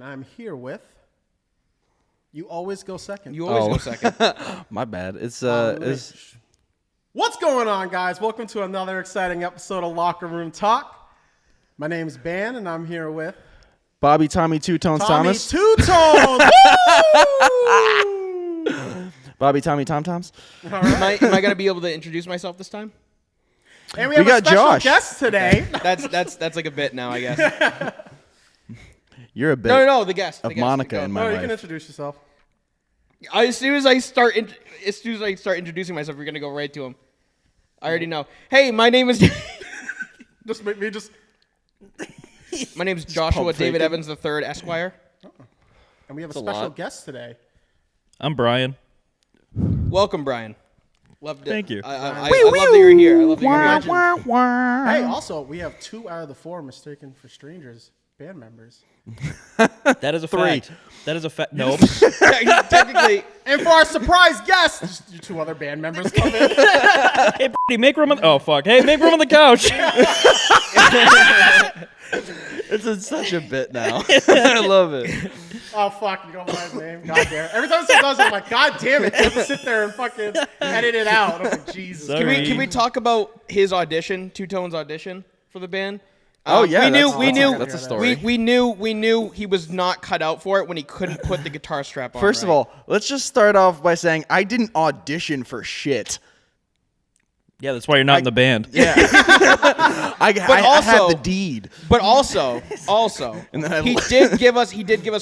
and I'm here with. You always go second. You always go second. My bad. It's What's going on, guys? Welcome to another exciting episode of Locker Room Talk. My name's Ben, and I'm here with Bobby Tommy Two Tones Thomas. Two Tones. Bobby Tommy Tom Toms. Right. Am I gonna be able to introduce myself this time? And we have got a special Josh. guest today. That's like a bit now, I guess. You're a bit No, the guest. of Monica in Oh, my you life. can introduce yourself. As soon as I start introducing myself, you're gonna go right to him. I already know. Hey, my name is. Just make me just. My name's Joshua pump David faking. Evans III, Esquire. And we have a That's a special lot. guest today. I'm Brian. Welcome, Brian. Loved it. Thank you. I love that you're here. I love that you're here. Hey, also, we have 2 out of the 4 mistaken for strangers band members. That is a Three. fact. That is a fact. Nope. Technically, And for our surprise guest, just your 2 other band members come in. Hey, Brady, make room on. Oh fuck. Hey, make room on the couch. It's such a bit now. I love it. Oh, fuck, you don't know his name? God damn it. Every time someone does it, I'm like, God damn it. You have to sit there and fucking edit it out. I'm like, Jesus. Sorry. can we talk about his audition, Two Tones audition for the band? Oh yeah, we knew that's a story. we knew he was not cut out for it when he couldn't put the guitar strap on. First of right? all, let's just start off by saying I didn't audition for shit. Yeah, that's why you're not in the band. Yeah, I had also- the deed. but also, And then I he left. did give us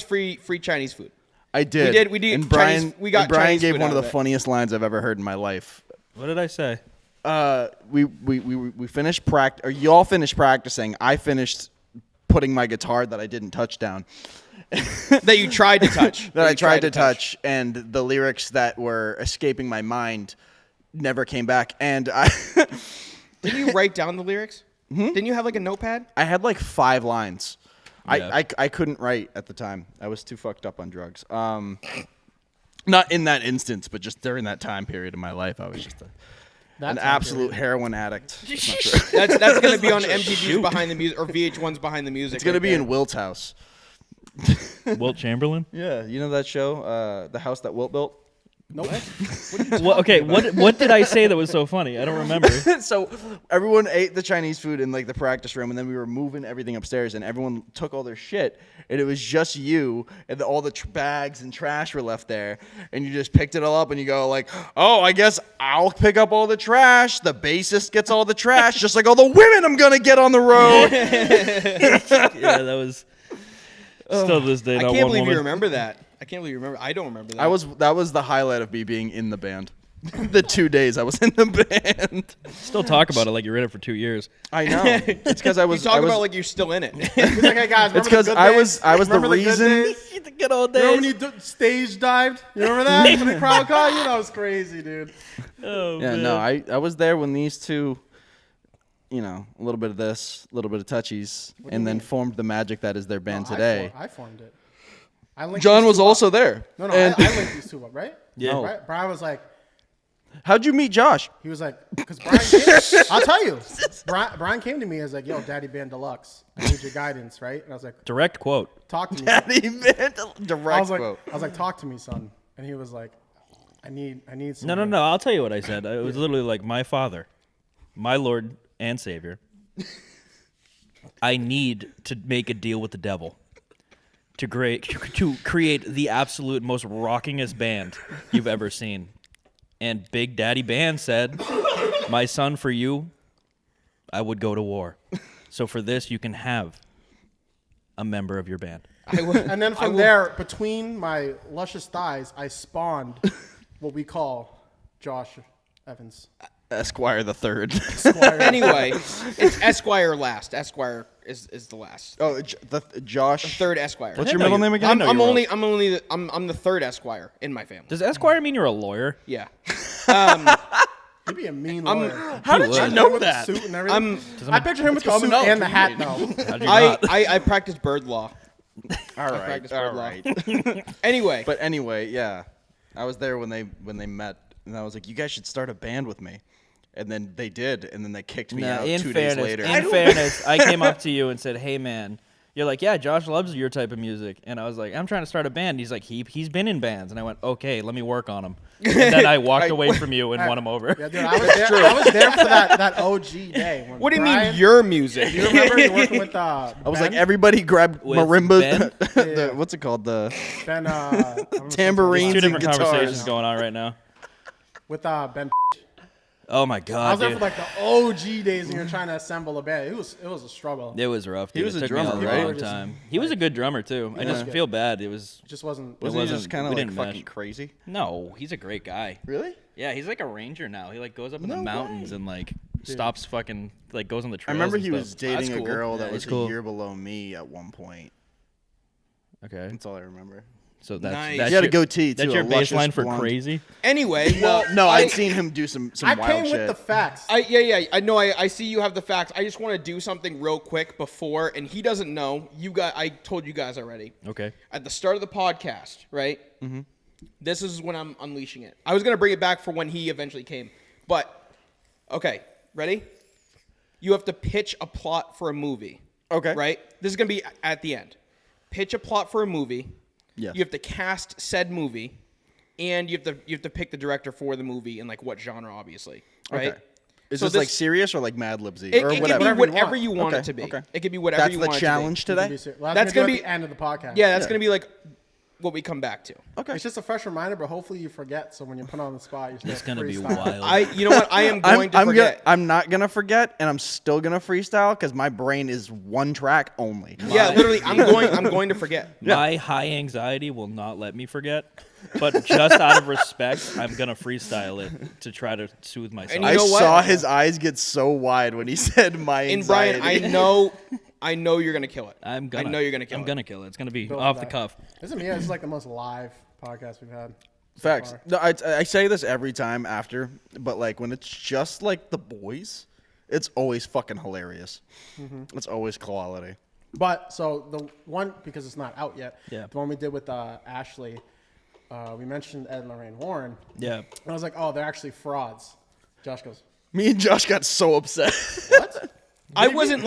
free Chinese food. I did. We did And Brian, Chinese- we got and Brian Chinese gave food one of out the of it. funniest lines I've ever heard in my life. What did I say? We finished practice, or you all finished practicing. I finished putting my guitar that I didn't touch down. That you tried to touch. That I you tried to touch, and the lyrics that were escaping my mind never came back. And Didn't you write down the lyrics? Didn't you have like a notepad? I had like 5 lines. Yeah. I couldn't write at the time. I was too fucked up on drugs. Not in that instance, but just during that time period of my life, I was just an absolute heroin addict. That's gonna be on MTV's Behind the Music or VH1's Behind the Music. It's gonna be in Wilt's house. Wilt Chamberlain. Yeah, you know that show, the house that Wilt built. Nope. What, okay. What did I say that was so funny? I don't remember. So everyone ate the Chinese food in like the practice room, and then we were moving everything upstairs, and everyone took all their shit, and it was just you, and all the bags and trash were left there, and you just picked it all up, and you go like, oh, I guess I'll pick up all the trash. The bassist gets all the trash, just like all the women I'm gonna get on the road. Yeah, that was. Still to this day, I not can't one believe woman. you remember that. I can't believe you remember. I don't remember that. That was the highlight of me being in the band. The 2 days I was in the band. Still talk about it like you're in it for 2 years. I know. It's because I was. You talk I was, about like you're still in it. He's like, hey, guys, remember It's 'cause the good I days? was the Remember good reason- days? The good old Remember when you stage dived? You remember that? When the crowd caught you? That was crazy, dude. Oh, Yeah, man. no, I was there when these two, you know, a little bit of this, a little bit of touchies, and then formed the magic that is their band today. I formed it. I linked John these was two also up. there. No, I And linked these 2 up, right? Yeah. No. Right? Brian was like, how'd you meet Josh? he was like, because Brian came, I'll tell you. Brian came to me as like, yo, Daddy Band Deluxe, I need your guidance, right? And I was like, Direct quote. talk to me. Daddy man, direct I was quote. like, talk to me, son. And he was like, I need some. No. I'll tell you what I said. It was literally like, my Father, my Lord and Savior. I need to make a deal with the devil to create the absolute most rockingest band you've ever seen. And Big Daddy Band said, my son, for you, I would go to war. So for this, you can have a member of your band. And then from there, between my luscious thighs, I spawned what we call Josh Evans. Esquire the third. Anyway, it's Esquire last. Esquire is the last. Oh, Josh. Third Esquire. What's your middle name again? I'm the third Esquire in my family. Does Esquire mean you're a lawyer? Yeah. He'd be a mean lawyer. How did you With know the that? suit and everything. I picture him with the coming suit up. and the hat, though. How'd you not? I practice bird law. All right, practice all bird law. right. Anyway, But anyway, yeah, I was there when they met, and I was like, you guys should start a band with me. And then they did, and then they kicked me out 2 days later. In fairness, I came up to you and said, "Hey, man, You're like, yeah, Josh loves your type of music. And I was like, I'm trying to start a band. He's like, he's been in bands. And I went, okay, let me work on him. And then I walked away from you and won him over. Yeah, dude, I was there for that OG day. When What do you Brian, mean your music? You remember you working with I was like, everybody grab With marimbas. Yeah. What's it called? The Ben, tambourines Two and different guitars. conversations going on right now. with Ben. Oh my I God, was there dude. for like the OG days, and you're trying to assemble a band. It was a struggle. It was rough. Dude. was It a took me drummer, a right? long time. He was a good drummer too. I just feel bad. It was. It just wasn't. Wasn't he wasn't- just kind of we like didn't fucking mesh. crazy? No, he's a great guy. Really? Yeah, he's like a ranger now. He like goes up in No the mountains way. and like stops fucking like goes on the I trails. remember and he stuff. was dating That's a cool. girl Yeah, that he's was cool. a year below me at one point. Okay, That's all I remember. so that's Nice. that's He had a your- goatee, That's too, your a luscious baseline for blonde. crazy. Anyway, well, No, I'd seen him do some I wild came shit. with the facts. Yeah. I know. I see you have the facts. I just want to do something real quick before, and he doesn't know. I told you guys already. Okay. At the start of the podcast, right? Mm-hmm. This is when I'm unleashing it. I was gonna bring it back for when he eventually came, but okay, ready? You have to pitch a plot for a movie. Okay. Right? This is gonna be at the end. Pitch a plot for a movie. Yes. You have to cast said movie, and you have to pick the director for the movie and like what genre, obviously. Right? Okay. Is So this like serious or like Mad Libsy It, or it whatever? can be whatever you want Okay, it to be. okay. It can be whatever That's you the want challenge You can today. be serious. Well, That's gonna gonna be at the end of the podcast. Yeah, that's gonna be like what we come back to. Okay. It's just a fresh reminder, but hopefully you forget. So when you're put on the spot, you're still It's gonna be freestyle. wild. You know what? I am going to forget. I'm not gonna forget, and I'm still gonna freestyle because my brain is one track only. Yeah, literally, I'm going to forget. My high anxiety will not let me forget, but just out of respect, I'm gonna freestyle it to try to soothe myself. And you I know what? saw his eyes get so wide when he said my And anxiety. Brian, I know you're gonna kill it. I know you're gonna kill it. I'm gonna kill it. It's gonna be Built off for the that. cuff. This is me. This is like the most live podcast we've had. so Facts. far. No, I say this every time after, but like when it's just like the boys, it's always fucking hilarious. It's always quality. But so the one, because it's not out yet. Yeah. The one we did with Ashley, we mentioned Ed and Lorraine Warren. Yeah. And I was like, oh, they're actually frauds. Josh goes, Me and Josh got so upset. what? I wasn't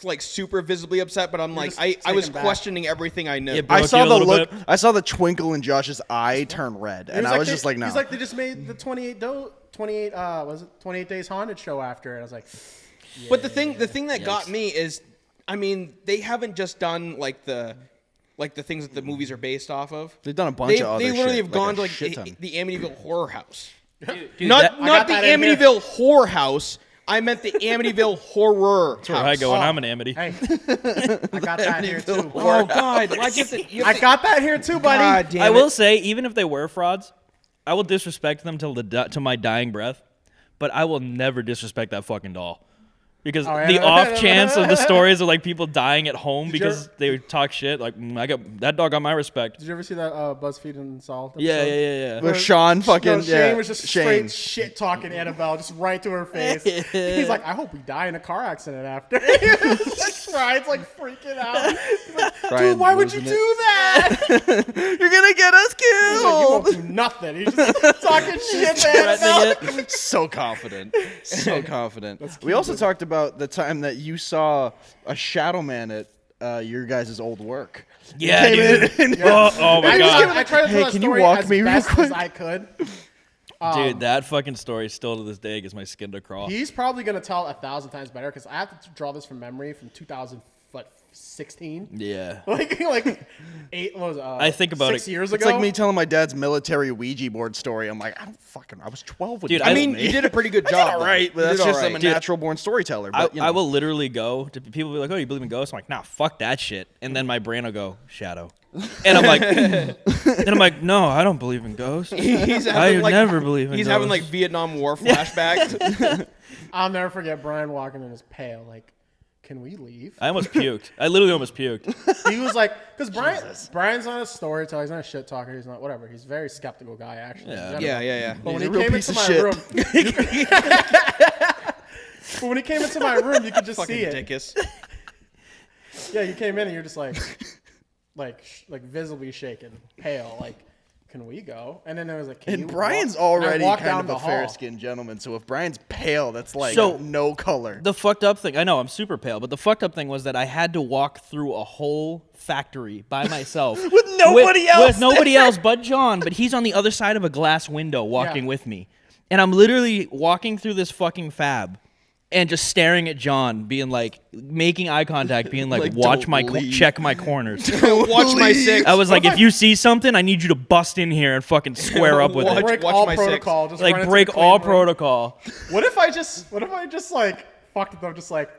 like super visibly upset, but I'm like just I was taken back. questioning everything I knew. Yeah, I broke saw you a the little look. bit? I saw the twinkle in Josh's eye turn red, and I was just like, no. He's like, they just made the 28 Days Haunted show after. And I was like, But the thing that got Yikes. me is, I mean, they haven't just done like the things that the movies are based off of. They've done a bunch of other They literally shit, have gone a to like shit ton. the Amityville Horror House. Dude, Not that- I not got the that in here. Amityville Horror House. I meant the Amityville Horror That's where I go when Oh. I'm an Amity. hey, I got that here too. Oh God! Why'd you have to, you have I to- got that here too, buddy. God damn I it. will say, even if they were frauds, I will disrespect them till to my dying breath, but I will never disrespect that fucking doll. Because Oh, yeah. the off chance of the stories of like people dying at home because they talk shit, like I got that dog got my respect. Did you ever see that BuzzFeed Unsolved? Yeah, episode? yeah. Where Sean fucking No, Shane was just Shane. straight shit talking Annabelle, just right to her face. He's like, I hope we die in a car accident after. Ryan's like freaking out. He's like, dude, Ryan's why would you losing do it. that? You're gonna get us He's like, you won't killed. do nothing. He's just talking shit to Annabelle. So confident, so confident. We also talked about the time that you saw a shadow man at your guys' old work. Yeah, You came dude. in and- Oh my god. I tried to tell that can you story walk as me real best quick? as I could. Dude, that fucking story still to this day gets my skin to crawl. He's probably going to tell 1,000 times better because I have to draw this from memory from 2016. Yeah. Like 8 what was it, I think about 6 it. years It's ago. like me telling my dad's military Ouija board story. I'm like, I was 12 when Dude, you I told mean, me. you did a pretty good I job. did all though. right, but You that's did just all I'm a right. natural born storyteller. But, you know. I will literally go to people be like, "Oh, you believe in ghosts?" I'm like, "Nah, fuck that shit." And then my brain will go, "Shadow," and I'm like, "No, I don't believe in ghosts. He's I having, like, never believe in He's ghosts." having like Vietnam War flashbacks. I'll never forget Brian walking in his pail. Like, can we leave? I almost puked. I literally almost puked. He was like, because Brian's not a storyteller. He's not a shit talker. He's not whatever. He's a very skeptical guy, actually. Yeah. in general. yeah. But when He's he a real came piece into of my shit. room, but when he came into my room, you could just Fucking see it. dickus. Yeah, you came in and you're just like visibly shaken, pale, like can we go? And then there was like, can And you Brian's walk? And I already walked kind down of the a hall. fair-skinned gentleman, so if Brian's pale, that's like So- no color. The fucked up thing, I know I'm super pale, but the fucked up thing was that I had to walk through a whole factory by myself With nobody else with nobody else but John. But he's on the other side of a glass window walking Yeah. with me, and I'm literally walking through this fucking fab. And just staring at John, being like, making eye contact, being like, Like, watch don't my, leave. check my corners. Watch my six. I was like, if you see something, I need you to bust in here and fucking square up with Watch- it. Break watch all my six. protocol. Just Like, run into break the clean all room. protocol. What if I just like fucked it up, just like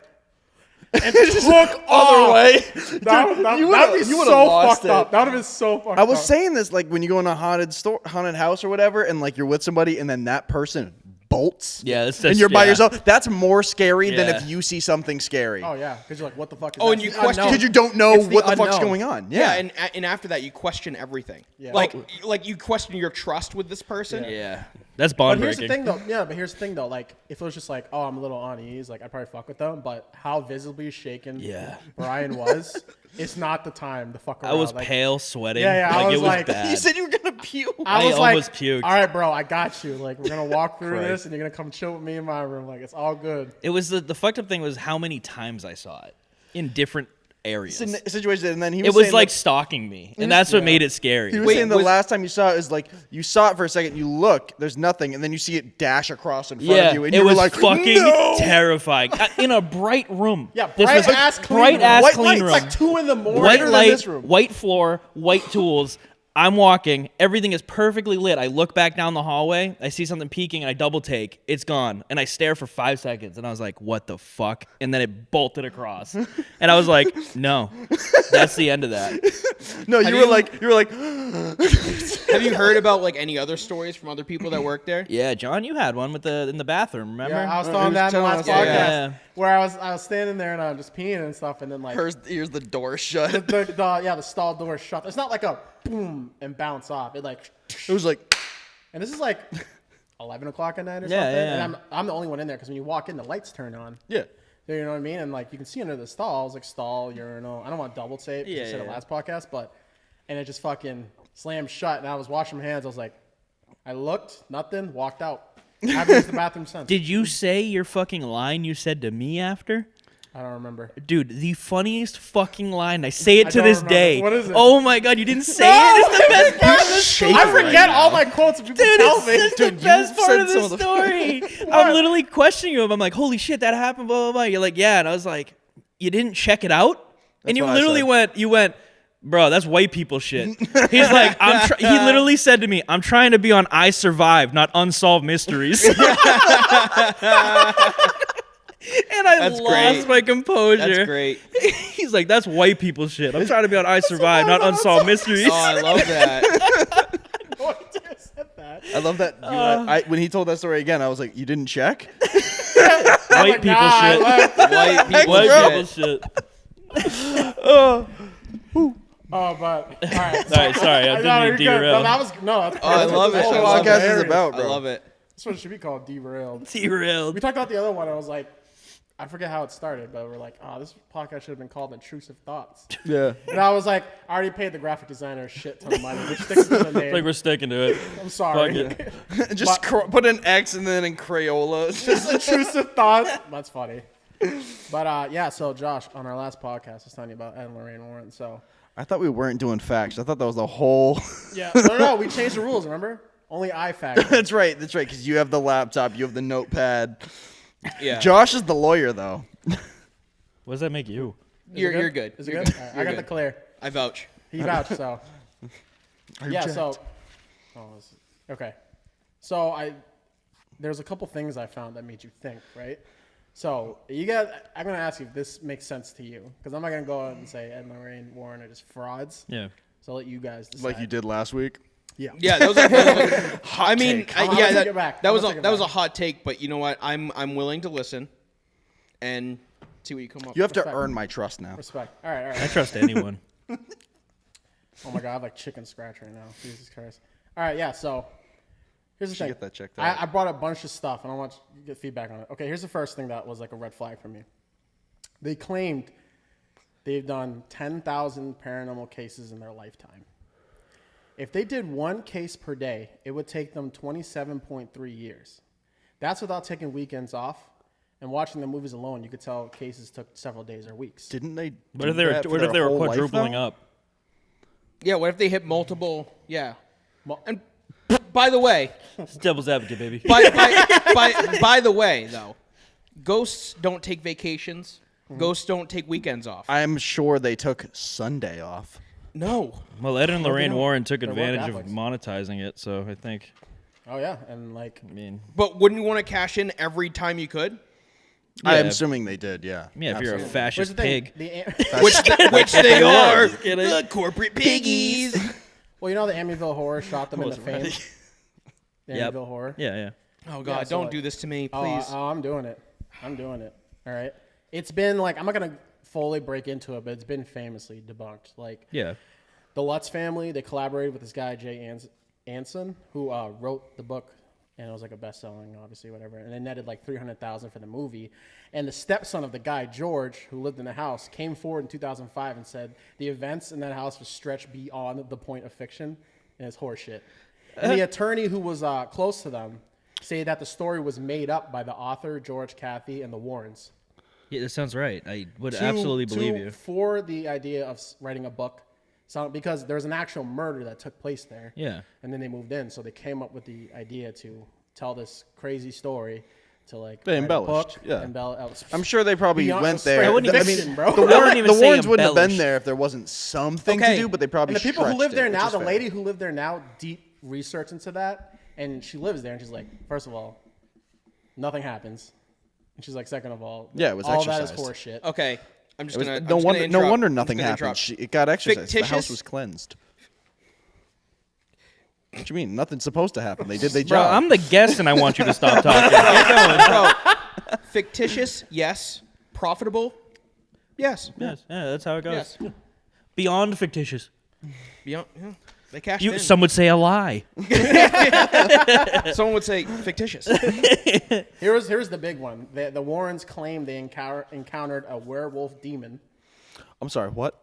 and took Other way. That'd be you would've so lost fucked up. it. That would have been so fucked up. I was saying this like when you go in a haunted house or whatever, and like you're with somebody, and then that person bolts. Yeah, it's and just- you're by yeah. yourself. That's more scary than Yeah. if you see something scary. Oh yeah, because you're like, what the fuck is Oh, that? and you It's question- unknown. Because you don't know It's what the fuck's unknown. going on. Yeah, Yeah. and after that, you question everything. Yeah. Like you question your trust with this person. Yeah. That's But bond here's breaking. the thing, though. Yeah, but here's the thing, though. Like, if it was just like, oh, I'm a little on ease, like I'd probably fuck with them. But how visibly shaken Yeah. Brian was, it's not the time to fuck around. I was like, pale, sweating. Yeah, yeah, I Like, was it was like- bad. You said you were gonna puke. I I was like, almost puked. all right, bro, I got you. Like, we're gonna walk through Christ. this, and you're gonna come chill with me in my room. Like, it's all good. It was the fucked up thing was how many times I saw it in different areas. Situation, and then he was It was saying like that- stalking me, and that's what made it scary. He was saying the last time you saw it is like you saw it for a second, you look, there's nothing, and then you see it dash across in front Yeah, of you, and it you were was like, fucking no! terrifying. In a bright room. Yeah, This was bright ass White clean lights, room. like Like 2 in the morning. White than light, this room. white floor, white tools. I'm walking. Everything is perfectly lit. I look back down the hallway. I see something peeking, and I double take. It's gone. And I stare for 5 seconds, and I was like, what the fuck? And then it bolted across. And I was like, no, that's the end of that. No, you were like, Have you heard about like any other stories from other people that work there? Yeah, John, you had one with in the bathroom, remember? Yeah, I was he telling was that in the telling last us, podcast yeah. where I was standing there and I was just peeing and stuff, and then like here's the door shut. the stall door shut. It's not like a boom and bounce off. It like, It was like, and this is like 11 o'clock at night or Yeah, something. yeah. And I'm the only one in there because when you walk in, the lights turn on. yeah. You know what I mean? And like you can see under the stalls, like stall, urinal. I don't want to double tape. Yeah, I said it yeah. last podcast, but and it just fucking slammed shut. And I was washing my hands. I was like, I looked, nothing, walked out. I haven't used the bathroom since. Did you say your fucking line you said to me after? I don't remember. Dude, the funniest fucking line. I say it I to don't this remember. day. What is it? Oh my god, you didn't say it? It's the best part of the story. I forget all my quotes. If people Dude, tell it's me. just the Dude, best you part said of some the of the- story. I'm literally questioning you. I'm like, holy shit, that happened, blah, blah, blah. You're like, yeah. And I was like, you didn't check it out? And you what I literally said. went, bro, that's white people shit. He's like, he literally said to me, I'm trying to be on I Survive, not Unsolved Mysteries. And I That's lost great. my composure. That's great. He's like, that's white people shit. I'm trying to be on I Survive, not Unsolved Mysteries. Oh, I love that. No idea I said that. I love that. When he told that story again, I was like, you didn't check? White people I shit. left. White people White shit. people shit. Oh, but all right. Sorry, I No, didn't you're mean good. derail. No, that was no. That's Oh, I perfect. love it. This That's I what love podcast it. is about, I bro. love it. That's what it should be called. Derailed. Derailed. We talked about the other one. I was like, I forget how it started, but we're like, oh, this podcast should have been called Intrusive Thoughts. Yeah. And I was like, I already paid the graphic designer a shit ton of money, which sticks to the name. Like we're sticking to it. I'm sorry. Fuck it. Just put an X and then in Crayola. Just intrusive thoughts. That's funny. But yeah, so Josh, on our last podcast, I was telling you about Ed and Lorraine Warren. So I thought we weren't doing facts. I thought that was the whole. yeah, no, we changed the rules. Remember, only I factor. That's right. Because you have the laptop, you have the notepad. Yeah. Josh is the lawyer, though. What does that make you? You're good. Is it You're good? All right, I You're got the good. clear. I vouch. He vouched. So yeah. So okay. So there's a couple things I found that made you think, right? So you guys, I'm gonna ask you if this makes sense to you, because I'm not gonna go out and say Ed and Lorraine Warren are just frauds. Yeah. So I'll let you guys decide. Like you did last week. Yeah. Yeah, that was I mean, take. I'm gonna take it back. that I'm was gonna take it that was a back. hot take, but you know what? I'm willing to listen and see what you come up You have with. to earn my trust now. Respect. All right. All I right. trust anyone. Oh my god, I have like chicken scratch right now. Jesus Christ. All right. Yeah. So here's the Should thing. get that checked out. I brought a bunch of stuff, and I want you to get feedback on it. Okay. Here's the first thing that was like a red flag for me. They claimed they've done 10,000 paranormal cases in their lifetime. If they did one case per day, it would take them 27.3 years. That's without taking weekends off. And watching the movies alone, you could tell cases took several days or weeks. Didn't they? What if they were quadrupling up? Yeah, what if they hit multiple? Yeah. And by the way, It's devil's advocate, baby. by the way, though, ghosts don't take vacations. Ghosts don't take weekends off. I'm sure they took Sunday off. No. Well, Ed and Lorraine Warren took they're advantage of Catholics. monetizing it, so I think. Oh yeah, and like I mean, But wouldn't you want to cash in every time you could? I'm Yeah. assuming they did. Yeah. yeah, if you're a Absolutely. here's fascist the thing. pig. Which they are. kidding. The corporate piggies. Well, you know the Amityville Horror shot them in the fame. The Yep. Amityville Horror. Yeah, yeah. Oh God! so don't like- do this to me, Oh, please. I'm doing it. I'm doing it. All right. It's been like I'm not gonna fully break into it, but it's been famously debunked. Like Yeah. the Lutz family, they collaborated with this guy Jay Anson, who wrote the book, and it was like a best-selling, obviously, whatever. And they netted like $300,000 for the movie. And the stepson of the guy George, who lived in the house, came forward in 2005 and said the events in that house was stretched beyond the point of fiction, and it's horseshit. And the attorney who was close to them say that the story was made up by the author George Cathy and the Warrens. Yeah, that sounds right. I would absolutely believe you. For the idea of writing a book, because there's an actual murder that took place there. Yeah. And then they moved in, so they came up with the idea to tell this crazy story to like They write a embellished, book, yeah. I'm sure they probably Beyond- went straight there. I wouldn't even fiction, say- bro. The, I wouldn't even say Warrens wouldn't have been embellished. there if there wasn't something Okay. to do, but they probably And the people who stretched live there it, now, which the is lady fair. who lived there now, deep research into that, and she lives there, and she's like, first of all, nothing happens, and she's like, second of all, Yeah, it was all that is exercised. horseshit. Okay, I'm just It was- gonna. no I'm just wonder, gonna no interrupt. wonder I'm just nothing gonna happened. interrupt. It got exercised. The house Fictitious- was cleansed. What you mean? Nothing's supposed to happen. They did their Bro, job. I'm the guest, and I want you to stop talking. Keep going. Bro, fictitious, yes. Profitable, yes. Yes, yeah, that's how it goes. Yes. Beyond fictitious. Beyond, yeah. They cashed in. Some would say a lie. Someone would say fictitious. Here's the big one. The Warrens claim they encountered a werewolf demon. I'm sorry. What?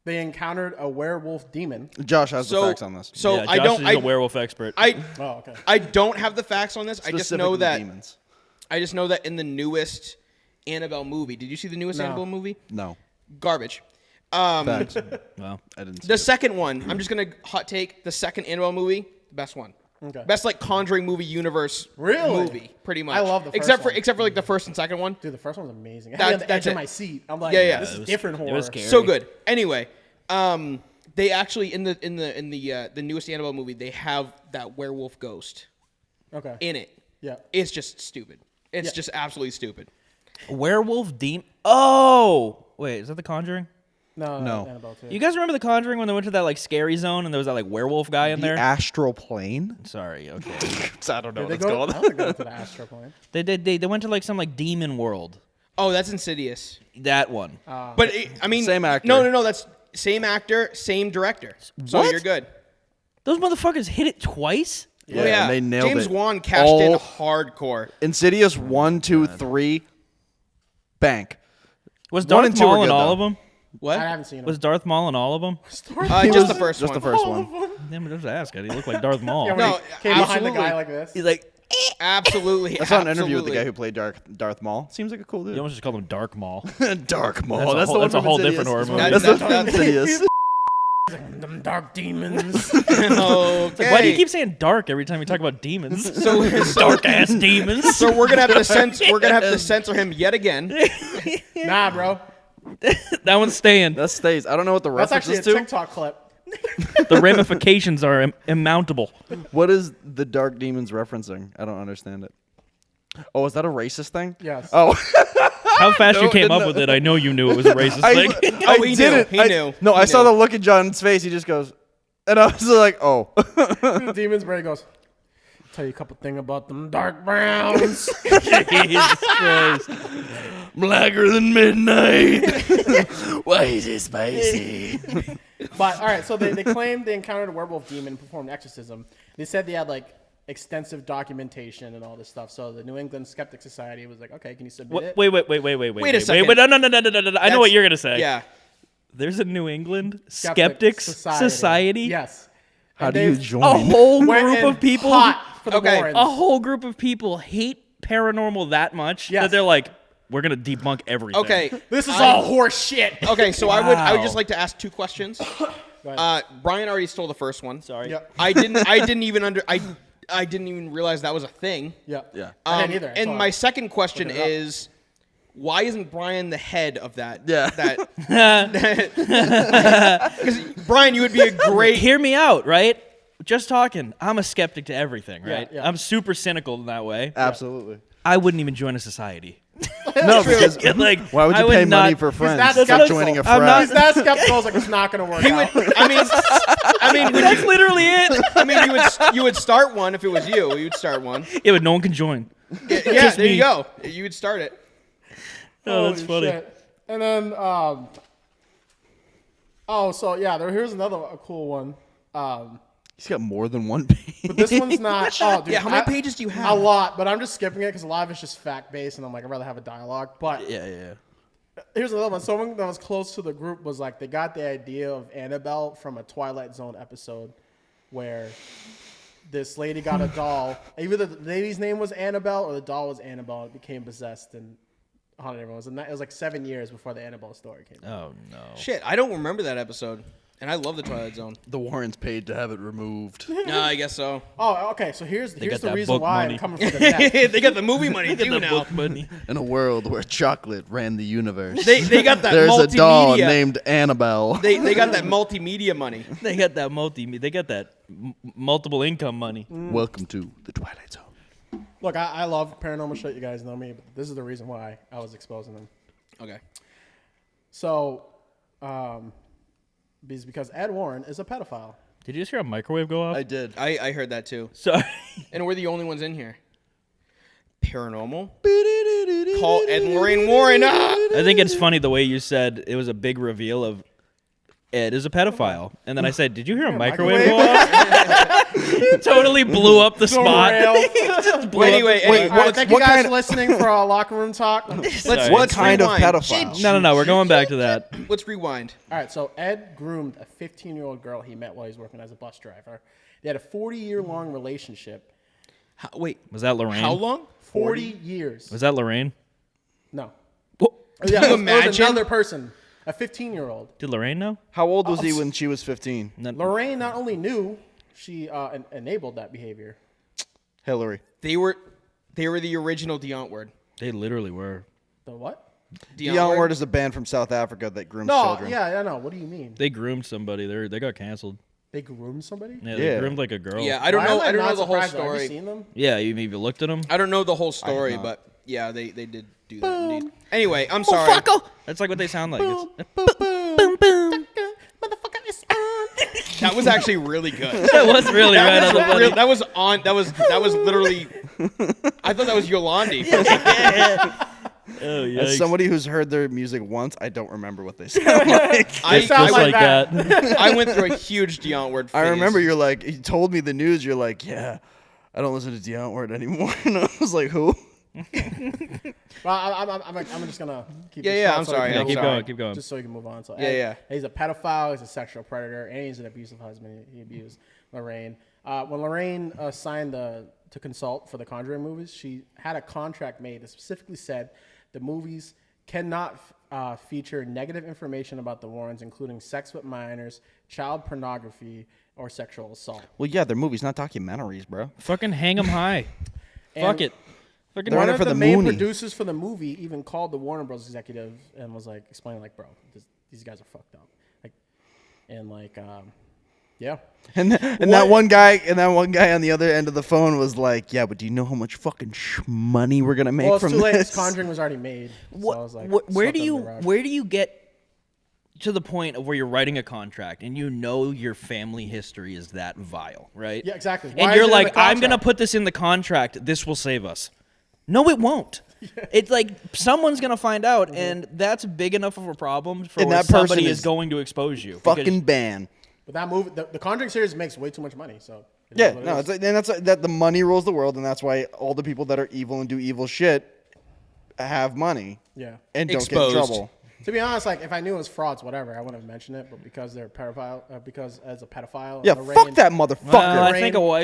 They encountered a werewolf demon. Josh has So, the facts on this. so Yeah, I Josh don't. is I, a werewolf expert. Oh, okay. I don't have the facts on this. I just know Specifically that. demons. I just know that in the newest Annabelle movie. Did you see the newest No. Annabelle movie? No. Garbage. Facts. well, I didn't see The it. second one, I'm just gonna hot take the second Annabelle movie, the best one. Okay. Best like Conjuring movie universe Really? movie, pretty much. I love the first except one. for like the first and second one. Dude, the first one's amazing. I That- had me on the that's edge of it. my seat. I'm like, Yeah, yeah. this It is was- different horror. it was scary. So good. Anyway, they actually in the newest Annabelle movie, they have that werewolf ghost Okay. in it. Yeah. It's just stupid. It's Yeah. just absolutely stupid. werewolf demon. Oh, wait, is that The Conjuring? No. No. Annabelle too. You guys remember The Conjuring when they went to that like scary zone and there was that like werewolf guy in The there? astral plane. Sorry, okay. I don't know Did what they it's go? I called. don't think they went to the astral plane. They went to like some like demon world. Oh, that's Insidious. That one. But I mean, Same actor. No. That's same actor, same director. So What? you're good. Those motherfuckers hit it twice. Oh yeah, they nailed James it. Wan cashed in All- hardcore. Insidious 1, 2, 3. Bank. Was 1 Darth and 2 were Maul in good, all though. of them? What? I haven't seen it. Was Darth Maul in all of them? Just the first Just one. the first one. Damn, just ask it. He looked like Darth Maul. Yeah, when No, he came behind the absolutely. guy like this. He's like, Absolutely. I saw an interview with the absolutely. guy who played Darth Maul. Seems like a cool you dude. almost just called him Dark Maul. Dark Maul. That's a whole- the one that's a from whole Insidious. different horror movie. That's the That- one from Insidious. Them dark demons. Okay. Why do you keep saying dark every time you talk about demons? So Dark ass demons. So we're gonna have to censor him yet again. Nah, bro. That one's staying. That stays. I don't know what the That's reference actually a is to. TikTok clip. The ramifications are immountable. What is the dark demons referencing? I don't understand it. Oh, is that a racist thing? Yes. Oh, How fast you came no. up with it, I know you knew it was a racist thing. Oh, he knew. didn't. He knew. No, He I saw knew. the look in John's face. He just goes, and I was like, oh. The demon's brain goes, tell you a couple things about them dark browns. Jesus Christ. Blacker than midnight. Why is it spicy? But all right, so they claimed they encountered a werewolf demon and performed exorcism. They said they had like extensive documentation and all this stuff. So the New England Skeptic Society was like, okay, can you submit it? Wait a second. Wait, no. I know That's- what you're gonna say. Yeah. There's a New England Skeptic Skeptics Society. Yes. How do you join? A whole Went group in of people. hot for the Okay. Warrens. A whole group of people hate paranormal that much Yes. that they're like, we're gonna debunk everything. Okay. This is all horse shit. Okay, so I would Wow. just like to ask 2 questions. ahead. Brian already stole the first one. Sorry. Yep. I didn't even realize that was a thing. Yeah. Yeah. I didn't either. And So my second question Look it up. is, why isn't Brian the head of that? Yeah. Because Brian, you would be a great. Hear me out, right? Just talking. I'm a skeptic to everything, right? yeah. I'm super cynical in that way. Absolutely. I wouldn't even join a society. No, because Like, why would I you pay money not- for friends? that's Stop skeptical. joining a I'm frat. not- he's that skeptical. I was like, it's not going to work out. I mean, That's literally it. I mean, you would start one if it was you. You'd start one. Yeah, but no one can join. Yeah, Just there me. you go. You would start it. Oh, that's Holy funny. shit. And then, here's another a cool one. He's got more than one page. But this one's not. Oh, dude, Yeah, how many pages do you have? A lot, but I'm just skipping it because a lot of it's just fact based, and I'm like, I'd rather have a dialogue. But Yeah. here's another one. Someone that was close to the group was like, they got the idea of Annabelle from a Twilight Zone episode where this lady got a doll. Either the lady's name was Annabelle or the doll was Annabelle. It became possessed and haunted everyone. It was like 7 years before the Annabelle story came out. Oh no. Shit, I don't remember that episode, and I love the Twilight Zone. The Warrens paid to have it removed. No, I guess so. Oh, okay. So here's got the that reason book why money. I'm coming for the net. They got the movie money Get too the now. book money. In a world where chocolate ran the universe, They got that there's a doll multimedia. named Annabelle. They got that multimedia money. They got that multiple income money. Welcome to the Twilight Zone. Look, I love paranormal shit. You guys know me, but this is the reason why I was exposing them. Okay. So, because Ed Warren is a pedophile. Did you just hear a microwave go off? I did. I heard that too. Sorry. And we're the only ones in here. Paranormal. Call Ed and Lorraine Warren. I think it's funny the way you said it was a big reveal of Ed is a pedophile. And then I said, did you hear a microwave go off? Totally blew up the spot. Rail. Anyway, All right, thank you what guys kind for of- listening for our locker room talk. Sorry. What let's kind of rewind. pedophile? No, we're going back to that. Let's rewind. All right, so Ed groomed a 15-year-old girl he met while he was working as a bus driver. They had a 40-year-long relationship. Wait, Was that Lorraine? how long? 40 years. Was that Lorraine? No. Whoa. Yeah, Can you it was imagine? another person, a 15-year-old. Did Lorraine know? How old was he when she was 15? Lorraine not only knew, she enabled that behavior. Hillary. They were the original Deont word. They literally were. The what? Deont Ward is a band from South Africa that grooms No, children. yeah, I know. What do you mean? They groomed somebody. They got canceled. They groomed somebody? Yeah, Yeah. they groomed like a girl. Yeah, I don't Why know. am I don't not know the whole surprised? Have you story. seen them? Yeah, you looked at them? I don't know the whole story, not. but yeah, they did do that. Indeed. Anyway, I'm sorry. That's like what they sound like. It's, Motherfucker is on. That was actually really good. that was really right on the money. That was on. That was literally. I thought that was Yolandi. Oh, As yikes. somebody who's heard their music once, I don't remember what they sound like. I, sound Just like like that. that. I went through a huge Deont word phase. I remember you're like, you told me the news. You're like, yeah, I don't listen to Deont Ward anymore. And I was like, who? Well, I'm just gonna keep. Yeah, this yeah, short I'm so sorry, we can I'm move sorry. on, Keep going. Just so you can move on. So Yeah, Ed, yeah. he's a pedophile. He's a sexual predator, and he's an abusive husband. He abused Lorraine. When Lorraine signed to consult for the Conjuring movies, she had a contract made that specifically said the movies cannot feature negative information about the Warrens, including sex with minors, child pornography, or sexual assault. Well, yeah, they're movies, not documentaries, bro. Fucking hang them high. And Fuck it. Fucking They're in One it of for the the main Mooney. producers for the movie even called the Warner Bros. Executive and was like explaining, like, bro, these guys are fucked up, yeah. And that one guy on the other end of the phone was like, yeah, but do you know how much fucking money we're gonna make Well, it's from too late. this? Conjuring was already made. So I was like, where swept do under you the rug. where do you get to the point of where you're writing a contract and you know your family history is that vile, right? Yeah, exactly. Why And is you're it in like, the I'm gonna contract? put this in the contract. This will save us. No, it won't. It's like someone's gonna find out, Mm-hmm. and that's big enough of a problem for And where that person somebody is is going to expose you. Fucking because- ban. But that movie, the Conjuring series makes way too much money. So it is Yeah, what it no, is. and that's that the money rules the world, and that's why all the people that are evil and do evil shit have money yeah. and don't Exposed. get in trouble. To be honest, like if I knew it was frauds, whatever, I wouldn't have mentioned it. But because they're pedophile, because as a pedophile, Yeah, fuck that motherfucker. Well,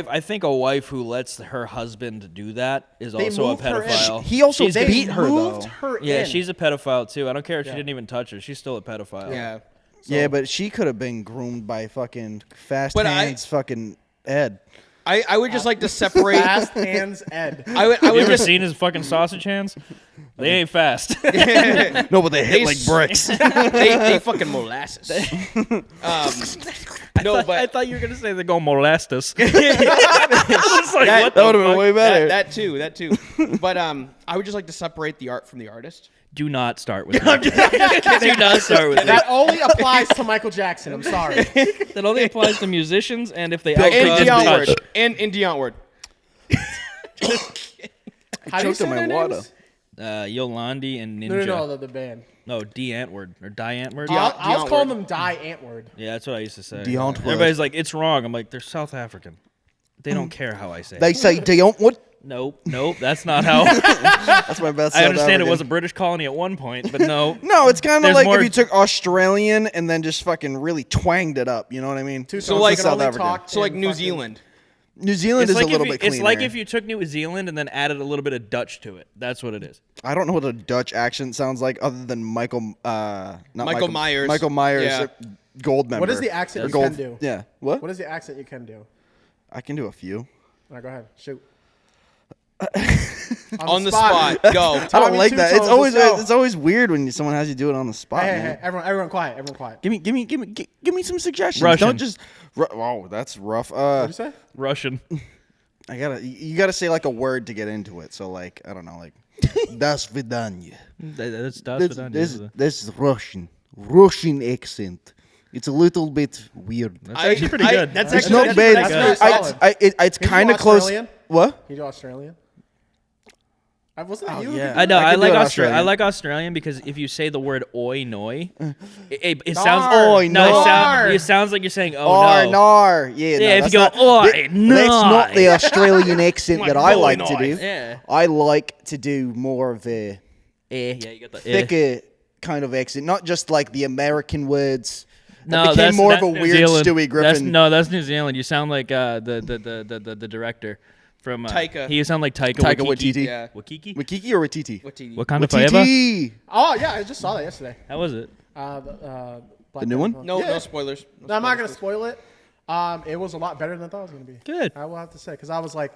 I think a wife who lets her husband do that is also a moved her in. pedophile. He also She's- beat her moved though. her Yeah, in. she's a pedophile too. I don't care if Yeah. she didn't even touch her. She's still a pedophile. Yeah. Yeah, but she could have been groomed by fucking Fast But Hands fucking Ed. I would just like to separate. Fast hands, Ed. I would Have you ever just seen his fucking sausage hands? They ain't fast. No, but they hit like s- bricks. they fucking molasses. No, I but thought you were gonna say they go molest us. It's like, That- what That the would have been fuck? way better. that too. But I would just like to separate the art from the artist. Do not start with that. Do not start with That that. only applies to Michael Jackson. I'm sorry. That only applies to musicians and if they And outcast Dionward. touch. And Dionward. How do you choked say on my their water. names? Yolandi and Ninja. No, the band. No, D Antword or Die Antword. I was Dionward. calling them Die Antword. Yeah, that's what I used to say. Dionward. Everybody's like, it's wrong. I'm like, they're South African. They don't care how I say it. They say what? Nope, that's not how. That's my best. I South understand African. it was a British colony at one point, but no. No, it's kind of There's like more- if you took Australian and then just fucking really twanged it up. You know what I mean? Two So tones like that can South only African. talk So like in New fucking- Zealand. New Zealand is a little bit cleaner. It's like if you took New Zealand and then added a little bit of Dutch to it. That's what it is. I don't know what a Dutch accent sounds like other than Michael. Not Michael Myers. Michael Myers. Yeah. Gold member. What is the accent Or you gold, can do? Yeah. What? What is the accent you can do? I can do a few. All right, go ahead. Shoot. On the spot. Go. I Tell don't me like two that. tones, let's go. It's always weird when someone has you do it on the spot. Hey, man. everyone quiet. Everyone quiet. Give me some suggestions. Russian. Don't just. Wow, that's rough. What'd you say? Russian. You gotta say like a word to get into it. So like I don't know, like das vidanya. That's This is Russian accent. It's a little bit weird. That's actually pretty good. That's It's actually not bad. that's very solid. It's Can you kind do of close. Australian? What? You do Australian? Wasn't that Oh, you? yeah. I know. I I, can like do it Australian. I Australian. like Australian because if you say the word "oi noi," it Nar. sounds. Oi, no, nar. it sounds like you're saying "oh Or no." nar. Yeah, no, if that's you go, not, "Oi, That's not the noi." Australian accent that I boy, like to noi. do. Yeah. I like to do more of a Yeah, you got the thicker kind of accent, not just like the American words. No, That became that's more of a New weird Zealand. Stewie Griffin. That's New Zealand. You sound like the director from Taika. You sound like Taika Waititi. Yeah. Wakiki. Wakiki or Watiti? Wakanda forever. Watiti. Oh yeah, I just saw that yesterday. How was it? Black The new one? Panther. No, Yeah. no spoilers. No, I'm not gonna spoil it. It was a lot better than I thought it was gonna be. Good. I will have to say because I was like,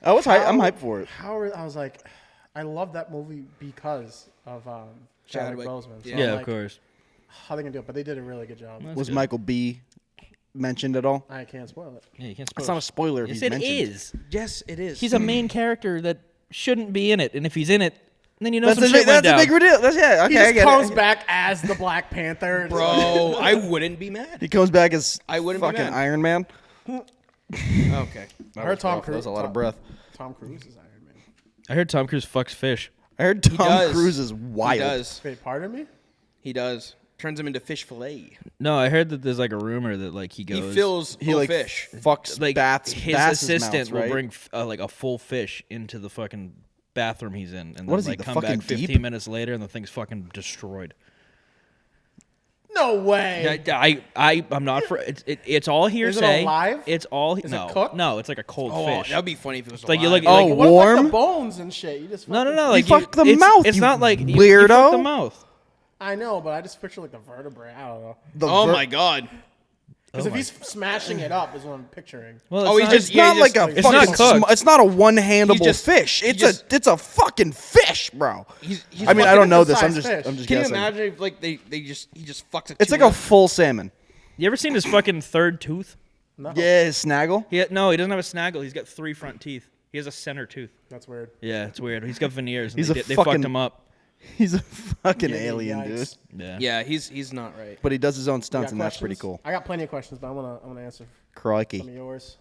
I'm hyped for it. I was like, I love that movie because of Chadwick Chadwick. Boseman. So Yeah. I'm Yeah, like, of course. How they gonna do it? But they did a really good job. Was good. Michael B mentioned at all? I can't spoil it. Yeah, you can't It's spoil. not a spoiler if Yes, he's it mentioned. is. Yes, it is. He's a main character that shouldn't be in it, and if he's in it, then you know That's some a shit big, went that's a down. big deal. That's okay. He I just get comes it. back as the Black Panther. Bro, I wouldn't be mad. He comes back as I wouldn't be fucking mad. Iron Man. Okay. I heard Tom That Cruise. was a lot of breath. Tom Cruise is Iron Man. I heard Tom Cruise fucks fish. I heard Tom does. Cruise is He wild. does. Wait, pardon me? He does. Turns him into fish fillet. No, I heard that there's like a rumor that like he He goes. fills He full like fish. fucks like bats. his bass's assistant mouths, will right? bring like a full fish into the fucking bathroom he's in, and What then is he, like the come fucking back 15 Deep? minutes later, and the thing's fucking destroyed. No way. I'm not for it's all hearsay. alive? It's all Is it no cooked? No, it's like a cold Oh, fish. that'd be funny if it was like you alive. look Oh, like What about, like, warm? the bones and shit? You just no fucking- like fuck the it's, mouth, It's you not like you weirdo. fuck the mouth. I know, but I just picture like the vertebrae. I don't know. The Oh ver- my god. Because if he's smashing it up, is what I'm picturing. Well, Oh, it's he's not, just- It's not he like just- a it's not fucking. cooked. It's not a one-handable He just- fish. he It's just- it's a fucking fish, bro. He's I mean, I fucking don't know this. different I'm size just fish. Can you guessing. imagine if like he just fucks a It's like tuna? a full salmon. you ever seen his fucking third tooth? No, Yeah, snaggle. No, he doesn't have a snaggle. He's got 3 front teeth. He has a center tooth. that's weird. Yeah, it's weird. He's got veneers. And He's they, a they fucking- fucked him up. He's a fucking alien, Yikes. dude. Yeah. Yeah, he's not right. But he does his own You stunts, got and that's pretty questions? cool. I got plenty of questions, but I'm gonna answer some of Crikey. yours.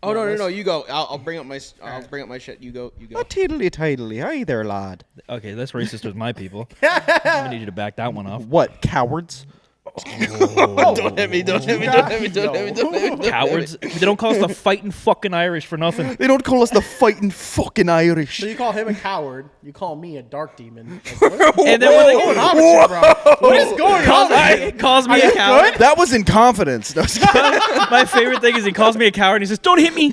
Oh no, let's- you go. I'll bring up my shit. You go. Oh, tiddly tiddly. Hi there, lad. Okay, that's racist with my people. I need you to back that one off. What, cowards? Don't hit me. Don't hit me. Don't hit me. Don't hit me. Don't hit me. Cowards. They don't call us the fighting fucking Irish for nothing. They don't call us the fighting fucking Irish. So you call him a coward. You call me a dark demon. Like, what And then when they is going on with you, bro? What is going on? he calls me a coward. That was in confidence. No, My favorite thing is he calls me a coward and he says, "Don't hit me."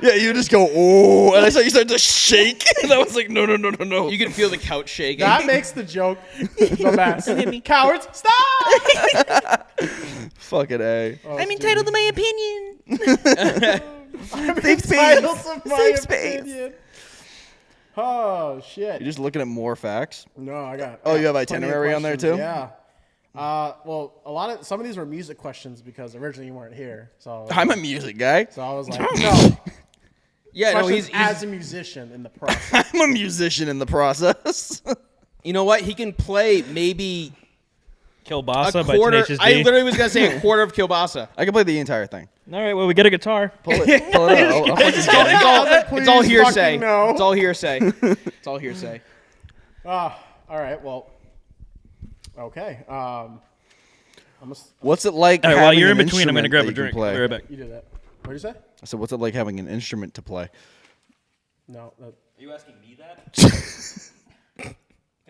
yeah, you just go, oh, and I saw you start to shake, and I was like, no. You can feel the couch shaking. That makes the joke the best. Cowards, stop! Fucking A. I'm entitled to my opinion. Safe space. Safe space. Opinion. Oh shit! You're just looking at more facts. No, I got. Oh, you have plenty of itinerary on there, questions, too? Yeah. Well, some of these were music questions because originally you weren't here, so I'm a music guy. I was like, no. Yeah, no, Questions he's as a musician in the process. I'm a musician in the process. you know what? He can play maybe Kielbasa a by quarter. Tenacious D. I literally was gonna say a quarter of kielbasa. I can play the entire thing. All right, well, we get a guitar. Pull it up. I'll fucking It's get it. all, it's all Please hearsay. fucking no. It's all hearsay. It's all hearsay. All right. Well. Okay. What's it like? All right, while having you're in an between, I'm going to grab a instrument drink. that I'll you be can right back. You did that. What did you say? I said, what's it like having an instrument to play? No. Are you asking me that? Because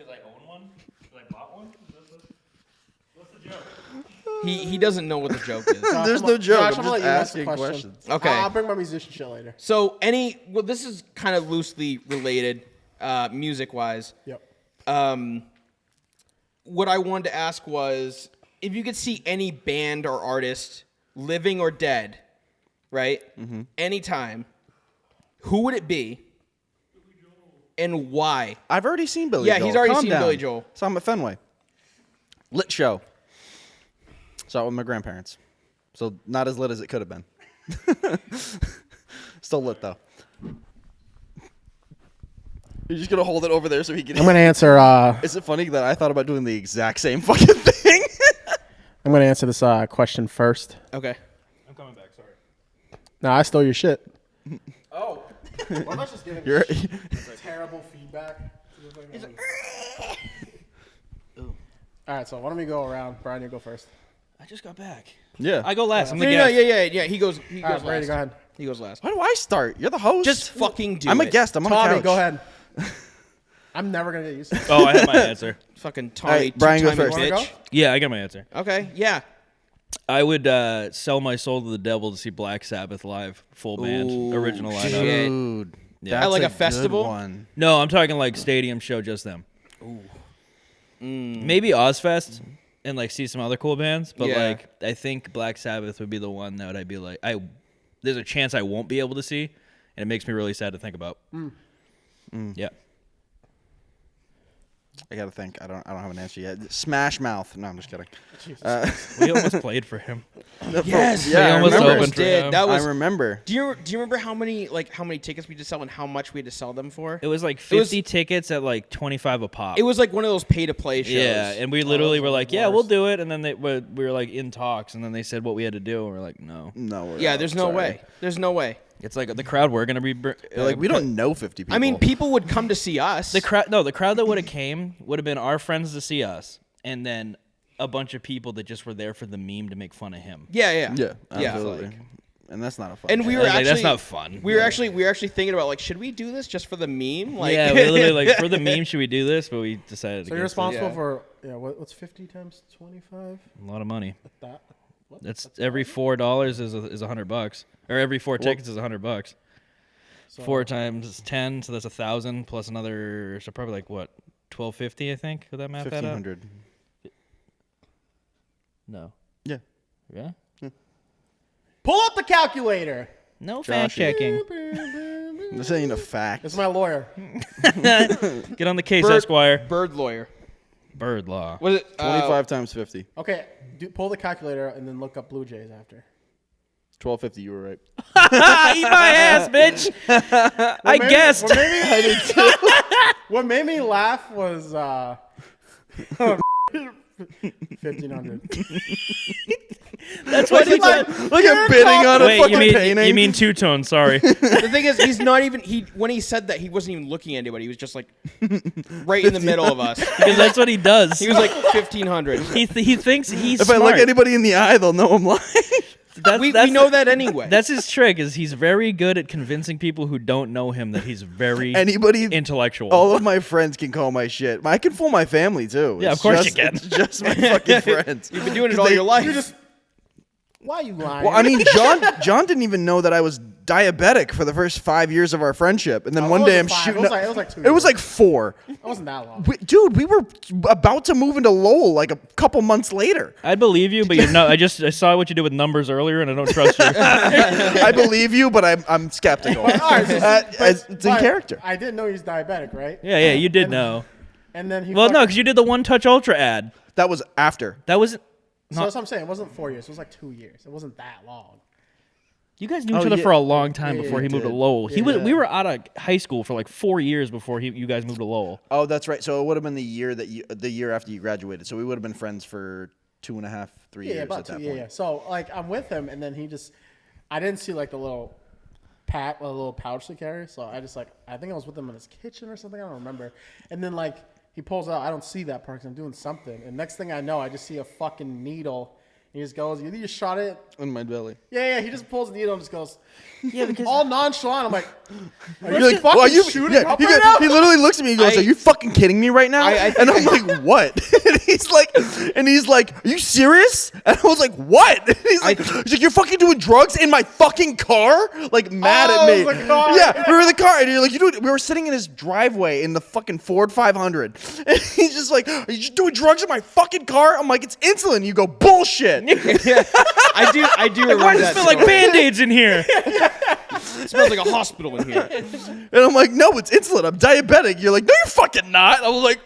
I own one? Because I bought one? What's the joke? He doesn't know what the joke is. There's no joke. Josh, I'm gonna let just you ask the asking question. questions. Okay. I'll bring my musician shit later. So this is kind of loosely related, music wise. Yep. What I wanted to ask was if you could see any band or artist, living or dead, right? Mm-hmm. Anytime, who would it be? And why? I've already seen Billy Yeah, Joel. he's already Calm seen down. Billy Joel. Saw him at Fenway. Lit show. Saw it with my grandparents. So not as lit as it could have been. Still lit though. You're just gonna hold it over there so he can. I'm gonna answer. Is it funny that I thought about doing the exact same fucking thing? I'm gonna answer this question first. Okay. I'm coming back, sorry. No, I stole your shit. Oh. What am I just giving You're terrible feedback? All right, so why don't we go around? Brian, you go first. I just got back. yeah. I go last. I'm the Yeah, guest. yeah. He goes All right, Brady, last. go ahead. He goes last. Why do I start? You're the host. Just fucking do I'm it. a guest. I'm on the Tommy, couch. go ahead. I'm never gonna get used to it. Oh, I have my answer. Fucking Tommy. Alright, Brian, go two-timing first. Wanna bitch. go? Yeah, I got my answer. Okay. Yeah. I would sell my soul to the devil to see Black Sabbath live, full band, Ooh, original lineup. shit. Dude, Yeah. that's At like a good festival? one. No, I'm talking like stadium show, just them. Maybe Ozfest and like see some other cool bands, but Yeah. like I think Black Sabbath would be the one that I'd be like, there's a chance I won't be able to see, and it makes me really sad to think about. Yeah. I gotta think. I don't have an answer yet. Smash Mouth. No, I'm just kidding. We almost played for him. Yes. Yeah, We I almost remember. opened for Did. him. That was. I remember. Do you remember how many tickets we had to sell and how much we had to sell them for? It was like It was- 50 tickets at like 25 a pop. It was like one of those pay to play shows. Yeah, and we literally those were are like, the yeah, we'll worst. do it. And then we were like in talks, and then they said what we had to do, and we're like, no. No. We're Yeah, out. there's no Sorry. way. There's no way. It's like the crowd we're gonna be. They're like, we don't know 50 people. I mean, people would come to see us. The crowd that would have came would have been our friends to see us, and then a bunch of people that just were there for the meme to make fun of him. Yeah. Yeah, absolutely. Like- and that's not a fun. and we show. were Like, actually that's not fun. We were actually thinking about like, should we do this just for the meme? Like, Yeah, we literally like for the meme, should we do this? But we decided. So you're against it. responsible Yeah. for what's 50 times 25? A lot of money. That. What? That's every $4 is $100, or every 4 tickets is $100. So, 4 times 10, so that's 1,000 plus another. So probably like what, $1,250? I think. Would that math that up? 1,500. No. Yeah. Yeah. Pull up the calculator. No Josh fact checking. This ain't a fact. That's my lawyer. Get on the case, Esquire. bird lawyer. Bird law. Was it 25 times 50. Okay, pull the calculator and then look up Blue Jays after. 1250. You were right. Eat my ass, bitch. I guessed. What made me laugh was 1,500. That's what he like, does. Like I'm bidding on a Wait, fucking painting. you mean two-tone? Sorry. The thing is, he's not even. When he said that, he wasn't even looking at anybody. He was just like right in the middle of us. Because that's what he does. He was like 1,500. He thinks he's if smart. I look anybody in the eye, they'll know I'm lying. We know that anyway. That's his trick. Is he's very good at convincing people who don't know him that he's very Anybody, intellectual. all of my friends can call my shit. I can fool my family too. Yeah, It's of course just, you can. It's just my fucking friends. You've been doing it all your life. Why are you lying? Well, I mean, John didn't even know that I was diabetic for the first 5 years of our friendship, and then one day I'm shooting. It was like 2 years. It was like 4. It wasn't that long. Dude, we were about to move into Lowell like a couple months later. I believe you, but I saw what you did with numbers earlier, and I don't trust you. I believe you, but I'm skeptical. All right, It's in character. I didn't know he's diabetic, right? Yeah, you did know. And then he. Well, no, because you did the One Touch Ultra ad. That was after. That was. So that's what I'm saying. It wasn't 4 years. It was like 2 years. It wasn't that long. You guys knew each other for a long time before he moved to did. Lowell. Yeah. We were out of high school for like 4 years before you guys moved to Lowell. Oh, that's right. So it would have been the year after you graduated. So we would have been friends for 2.5, 3 years about at that 2 point. years. So like I'm with him, and then I didn't see like the little pouch to carry. So I think I was with him in his kitchen or something. I don't remember. And then like he pulls out. I don't see that part because I'm doing something. And next thing I know, I just see a fucking needle. He just goes, "You just shot it." In my belly. Yeah. He just pulls the needle and just goes, Yeah, because all nonchalant. I'm like, "Are You're you like, fucking well, you shooting yeah, up he, right goes- now?" he literally looks at me and goes, I- "Are you fucking kidding me right now?" I and I'm like, "What?" And he's like, "Are you serious?" And I was like, "What?" And he's like, "You're fucking doing drugs in my fucking car?" Like mad Oh, at it me. was the car. Yeah, we were in the car, and you're like, we were sitting in his driveway in the fucking Ford 500, and he's just like, "Are you just doing drugs in my fucking car?" I'm like, "It's insulin." You go, "Bullshit." I do remember why does it that. smell like story. Band-Aids in here? It smells like a hospital in here. And I'm like, "No, it's insulin. I'm diabetic." You're like, "No, you're fucking not." I was like,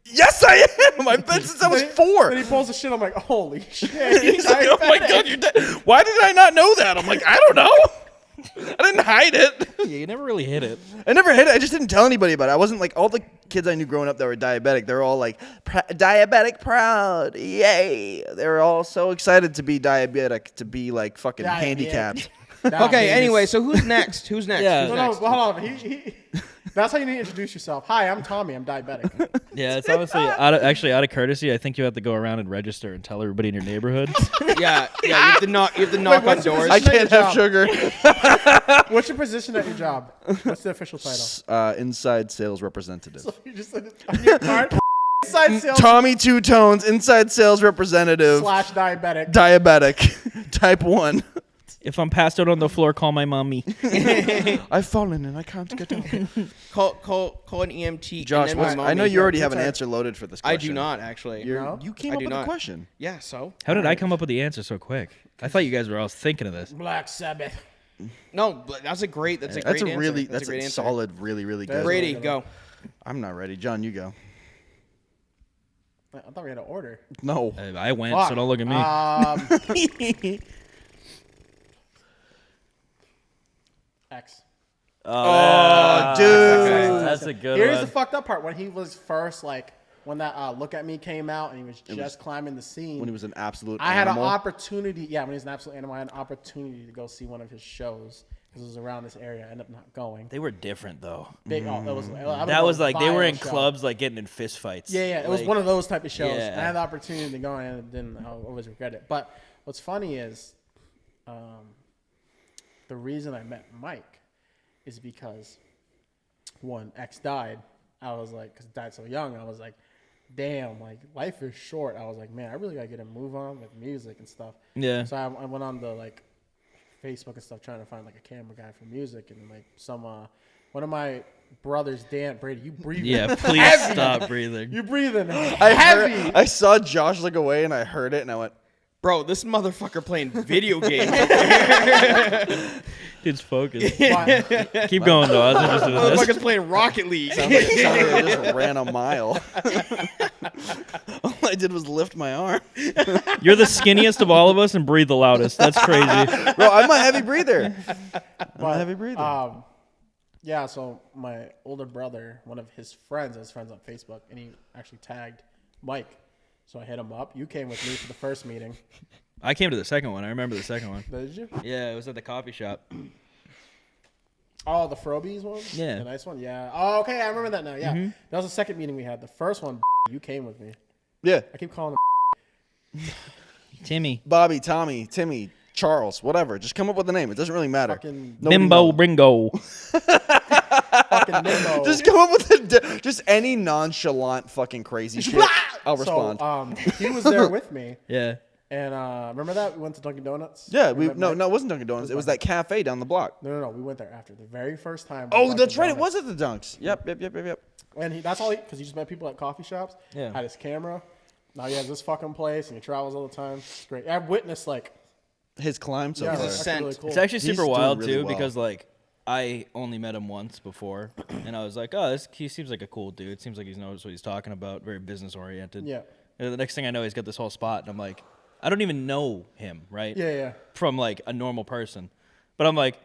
"Yes, I am. I've been since I was 4." Then he pulls the shit. I'm like, "Holy shit!" He's like, "Oh my god, you're dead." Why did I not know that? I'm like, "I don't know. I didn't hide it. Yeah, you never really hit it. I never hid it. I just didn't tell anybody about it. I wasn't like all the kids I knew growing up that were diabetic. They're all like diabetic proud, yay! They were all so excited to be diabetic, to be like fucking Yeah, handicapped. Nah, Okay, man, anyway, so who's next? Who's next? Yeah. Who's No, next? hold on. That's how you need to introduce yourself. Hi, I'm Tommy. I'm diabetic. Yeah, it's honestly out of courtesy. I think you have to go around and register and tell everybody in your neighborhood. Yeah. You have to knock on what's your doors. I position? can't have sugar. What's your position at your job? What's the official title? Inside sales representative. So you just said it on your card. Inside sales Tommy Two Tones, inside sales representative, / diabetic. diabetic, type 1. If I'm passed out on the floor, call my mommy. I've fallen and I can't get up. Call an EMT. Josh, and then my I know mommy. you already have an Sorry. answer loaded for this I question. do not actually. No? You came I up do with a not. question. Yeah. So How did I come up with the answer so quick? I thought you guys were all thinking of this. Black Sabbath. no, but that's a great. That's a That's great a answer. really, That's that's a great a answer. solid, really, really good. Brady, go. I'm not ready. John, you go. I thought we had an order. No. I went, Fuck. so don't look at me. X. Oh, dude. That's a good Here's one. the fucked up part. When he was first, like, when that Look At Me came out and he was just climbing the scene. When he was an absolute I had an animal. opportunity. Yeah, when he was an absolute animal, I had an opportunity to go see one of his shows because it was around this area. I ended up not going. They were different though. Big, oh, that was That was like they were in show. clubs, like getting in fist fights. Yeah, it was Like, one of those type of shows. Yeah. I had the opportunity to go and then I always regret it. But what's funny is the reason I met Mike is because when X died, I was like, because he died so young, I was like, damn, like life is short. I was like, man, I really gotta get a move on with music and stuff. Yeah. So I went on the like Facebook and stuff trying to find like a camera guy for music, and like some one of my brothers, Dan Brady, you breathing? Yeah, please heavy. stop breathing. You breathing I heavy. I saw Josh look away and I heard it and I went, Bro, this motherfucker playing video games. Dude's focused. But- Keep going though. I was interested in this. Motherfucker's playing Rocket League. sounded like I just ran a mile. All I did was lift my arm. You're the skinniest of all of us and breathe the loudest. That's crazy. Bro, I'm a heavy breather. I'm a heavy breather. Yeah, so my older brother, one of his friends on Facebook, and he actually tagged Mike. So I hit him up. You came with me for the first meeting. I came to the second one. I remember the second one. Did you? Yeah, it was at the coffee shop. Oh, the Frobies one? Yeah. The nice one? Yeah. Oh, okay. I remember that now. Yeah. That was the second meeting we had. The first one, you came with me. Yeah. I keep calling him Timmy. Bobby, Tommy, Timmy, Charles, whatever. Just come up with a name. It doesn't really matter. fucking, Nobody Bimbo knows. Bringo. fucking Nimbo. Just come up with just any nonchalant fucking crazy shit. I'll respond. So, he was there with me. Yeah. And remember that? We went to Dunkin' Donuts? Yeah, We it met- wasn't Dunkin' Donuts. It was that cafe down the block. No. We went there after. The very first time. Oh, Dunkin' that's right. It Donuts. was at the Dunks. Yep. And that's all because he just met people at coffee shops. Yeah. Had his camera. Now he has this fucking place and he travels all the time. It's great. I've witnessed like His climb so yeah, far. that's really cool. It's actually He's super doing wild really too well. because like I only met him once before, and I was like, oh, he seems like a cool dude. Seems like he knows what he's talking about. Very business oriented. Yeah. And the next thing I know, he's got this whole spot, and I'm like, I don't even know him, right? Yeah. From like a normal person, but I'm like, I'm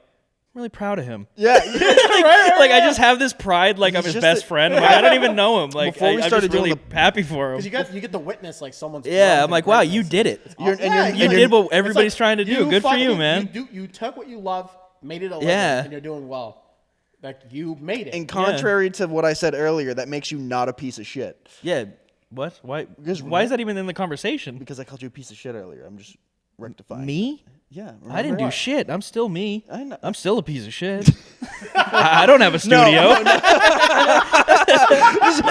really proud of him. Yeah. Like I just have this pride, like I'm He's his just best friend. I'm like, I don't even know him. Like Before we I'm started just really doing happy for him. Because you get to witness like someone's Yeah, growth I'm and like, wow, you greatness. did it. You did what everybody's It's trying to do. Good for fucking- you, man. You took what you love, made it a living, Yeah. and you're doing well. Like you made it. And contrary to what I said earlier, that makes you not a piece of shit. Yeah. What? Why? Because Why is that even in the conversation? Because I called you a piece of shit earlier. I'm just rectifying. Me? Yeah. I didn't do what? shit. I'm still me. I know. I'm still a piece of shit. I don't have a studio.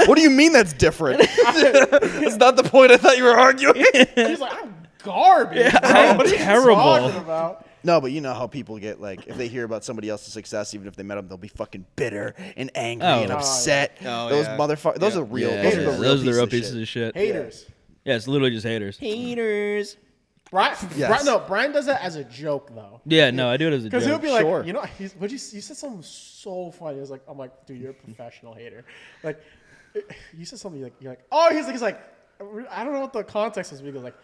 What do you mean that's different? That's not the point I thought you were arguing. He's like, I'm garbage. bro. I'm What are you terrible. talking about? No, but you know how people get like if they hear about somebody else's success, even if they met them, they'll be fucking bitter and angry and Oh. upset. Oh, Those yeah. motherfuckers. Those are real. Yeah, those yeah, are the real those are the real pieces pieces of shit. Haters. Yeah, it's literally just haters. Haters. Brian, Yes. Brian does that as a joke though. Yeah, no, I do it as a Because he'll joke. be like, Sure. you know, you said something so funny. It's like, I'm like, dude, you're a professional hater. Like, you said something you're like, oh, he's like, I don't know what the context is. But he goes like,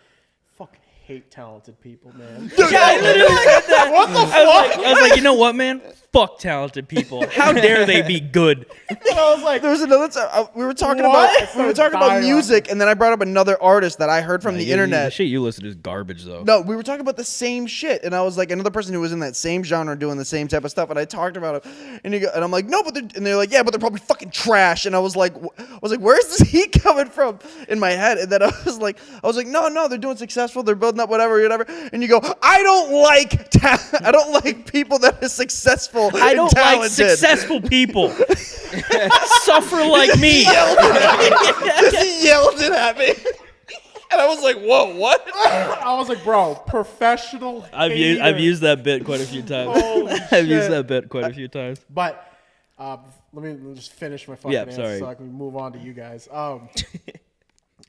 fucking hate talented people, man. Yeah, I literally said that. What the I was like, you know what, man? Fuck talented people. How dare they be good? And I was like, There was another time we were talking What? about music, and then I brought up another artist that I heard from the The internet. shit you listen to is garbage, though. No, we were talking about the same shit, and I was like another person who was in that same genre doing the same type of stuff, and I talked about it, and I'm like, no, but they're like, yeah, but they're probably fucking trash, and I was like, where's this heat coming from in my head? And then I was like, no, they're doing successful, they're building up whatever, and you go, I don't like people that are successful. I don't and talented. like successful people. Suffer like me. He yelled it at me. And I was like, whoa, what? I was like, bro, professional. I've hater. used that bit quite a few times. Holy I've shit. used that bit quite a few times. But let me just finish my fucking Yeah, answer sorry. so I can move on to you guys.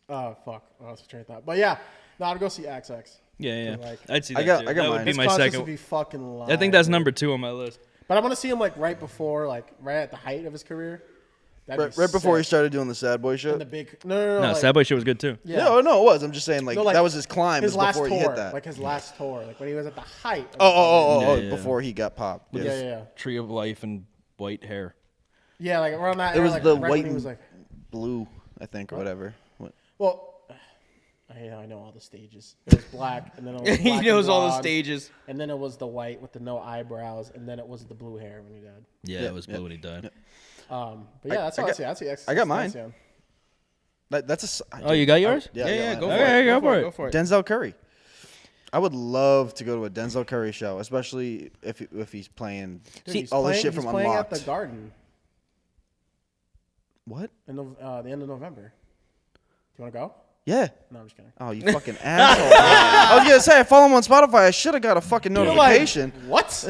Fuck. I was train of thought. But yeah, no, I'd go see XX. Yeah. Like, I'd see I that got- too. I got That would mine. be His my concerts would second. be fucking live. I think that's number 2 on my list. But I want to see him like right before, like right at the height of his career. That'd be Right before he sick. started doing the sad boy shit. And the big no, No, like, Sad Boy shit was good too. yeah. No, it was. I'm just saying, like, No, like, that was his climb. his was last before tour, he hit that. like his last tour, like when he was at the height. Of Oh, Yeah. before he got popped. yeah, Yes. yeah. Tree of Life and white hair. Yeah, like around that. It era, was like, the right when white he was and like, blue, I think, or whatever. well. I know all the stages. It was black, and then it was He black knows and all the blonde, stages. and then it was the white with the no eyebrows, and then it was the blue hair when he died. Yeah, Yeah, it was blue when he died. But yeah, that's all I see. I see. I got mine. Extension. That's a. Oh, you got yours? Yeah, I got Go mine. for Okay, it. go for it. Go for it. Denzel Curry. I would love to go to a Denzel Curry show, especially if he's playing Dude, he's all this playing- shit he's from playing Unlocked. at the Garden What? in the end of November. Do you want to go? Yeah. No, I'm just kidding. Oh, you fucking asshole. I was gonna say I follow him on Spotify. I should have got a fucking You're like, notification. what?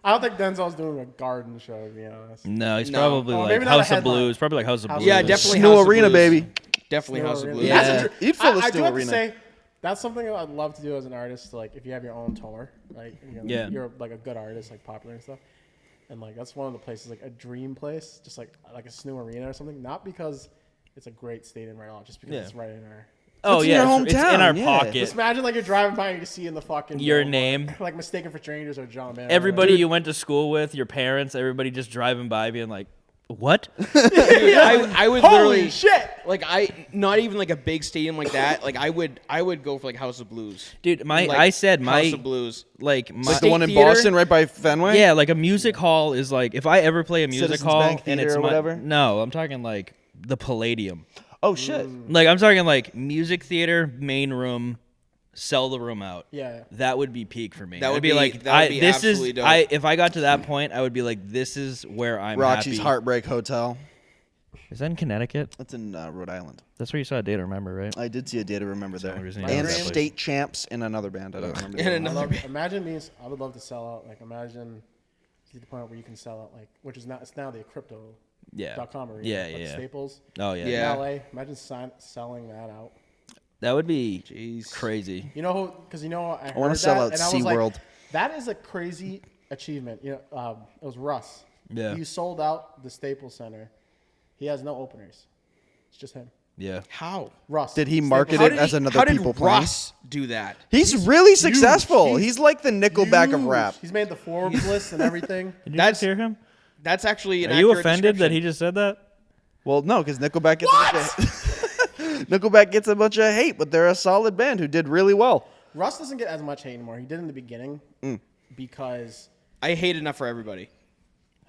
I don't think Denzel's doing a Garden show, to be honest. No, he's No. probably Oh, like maybe not a House of headline. Blues. Probably like House of House Blues. of Yeah, Blues. definitely Snow House of Arena, Blues. baby. Definitely Snow House of Arena. Blues. Yeah. That's a- You'd fill the I do Snow have to Arena. say, that's something I'd love to do as an artist. Like, if you have your own tour, like, Yeah. you're like a good artist, like popular and stuff. And like, that's one of the places, like a dream place, just like a Snow Arena or something. Not because it's a great stadium right now, just because Yeah. it's right in our. Oh It's in yeah, your it's in our hometown, yeah. pocket. Just imagine like you're driving by and you see in the fucking Your billboard, name. like Mistaken for Strangers or John Mayer. Everybody you went to school with, your parents, everybody just driving by, being like, What? Dude, I would Holy literally shit! like not even like a big stadium like that. Like I would go for like House of Blues. Dude, Like, I said my House of Blues. like my Like the one in Theater? Boston, right by Fenway. yeah, like a music hall is like if I ever play a music Citizens hall Bank and Theater it's or whatever? No, I'm talking like the Palladium. Oh shit. Like I'm talking like music theater, main room, sell the room out. Yeah. That would be peak for me. That would I'd be- like that would be this absolutely is dope. if I got to that point, I would be like, this is where I'm Roxy's happy. Heartbreak Hotel. Is that in Connecticut? That's in Rhode Island. That's where you saw a Day to Remember, right? I did see a Day to Remember there. only reason you And know that place. State Champs in another band. I don't remember. the And name. another Imagine me. I would love to sell out. Like imagine to the point where you can sell out. Like which is not. It's now the crypto.com Yeah. arena. Yeah, like yeah. Staples. Oh yeah. Yeah. In LA. Imagine selling that out. That would be Jeez. crazy. You know who? Because I heard wanna sell that, out and I was like, SeaWorld. that is a crazy achievement. You know, it was Russ. Yeah. He sold out the Staples Center. He has no openers. It's just him. Yeah. How? Russ. Did he Staples market Center. it as another how did people playing? Russ do that? He's really successful. He's He's like the Nickelback of Huge. rap. He's made the Forbes list and everything. Did you That's- just hear him? That's actually an Are you accurate offended that description. he just said that? Well, no, because Nickelback gets a bunch of Nickelback gets a bunch of hate, but they're a solid band who did really well. Russ doesn't get as much hate anymore. He did in the beginning because I hate enough for everybody.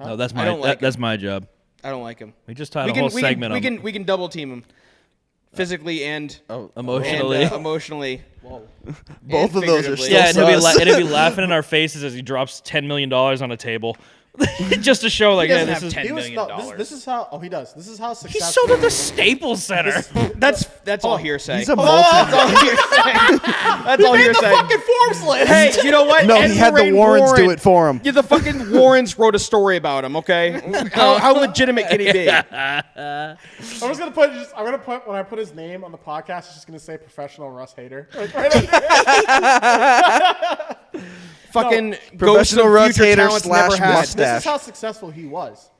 No, that's I my don't like that's my job. I don't like him. We just tied a whole segment on we can double team him, physically and emotionally. emotionally. whoa. Both of those are figuratively. still Yeah, and he'll be, sus. and he'll be laughing in our faces as he drops $10 million on a table, just to show like, He yeah, doesn't this have is. $10 million. This is how. Oh, he does. This is how He successful. sold at the Staples Center. That's all hearsay. He's a That's multi. all hearsay. That's all hearsay. fucking Forbes list. Hey, you know what? No, he had the Lorraine Warrens do Warren- it for him. Yeah, the fucking Warrens wrote a story about him. Okay, how legitimate can he be? I'm just gonna put. I'm gonna put when I put his name on the podcast. It's just gonna say professional Russ hater. Like, right up there. Fucking ghost Professional of Russ future hater talents slash never had. mustache. This is how successful he was.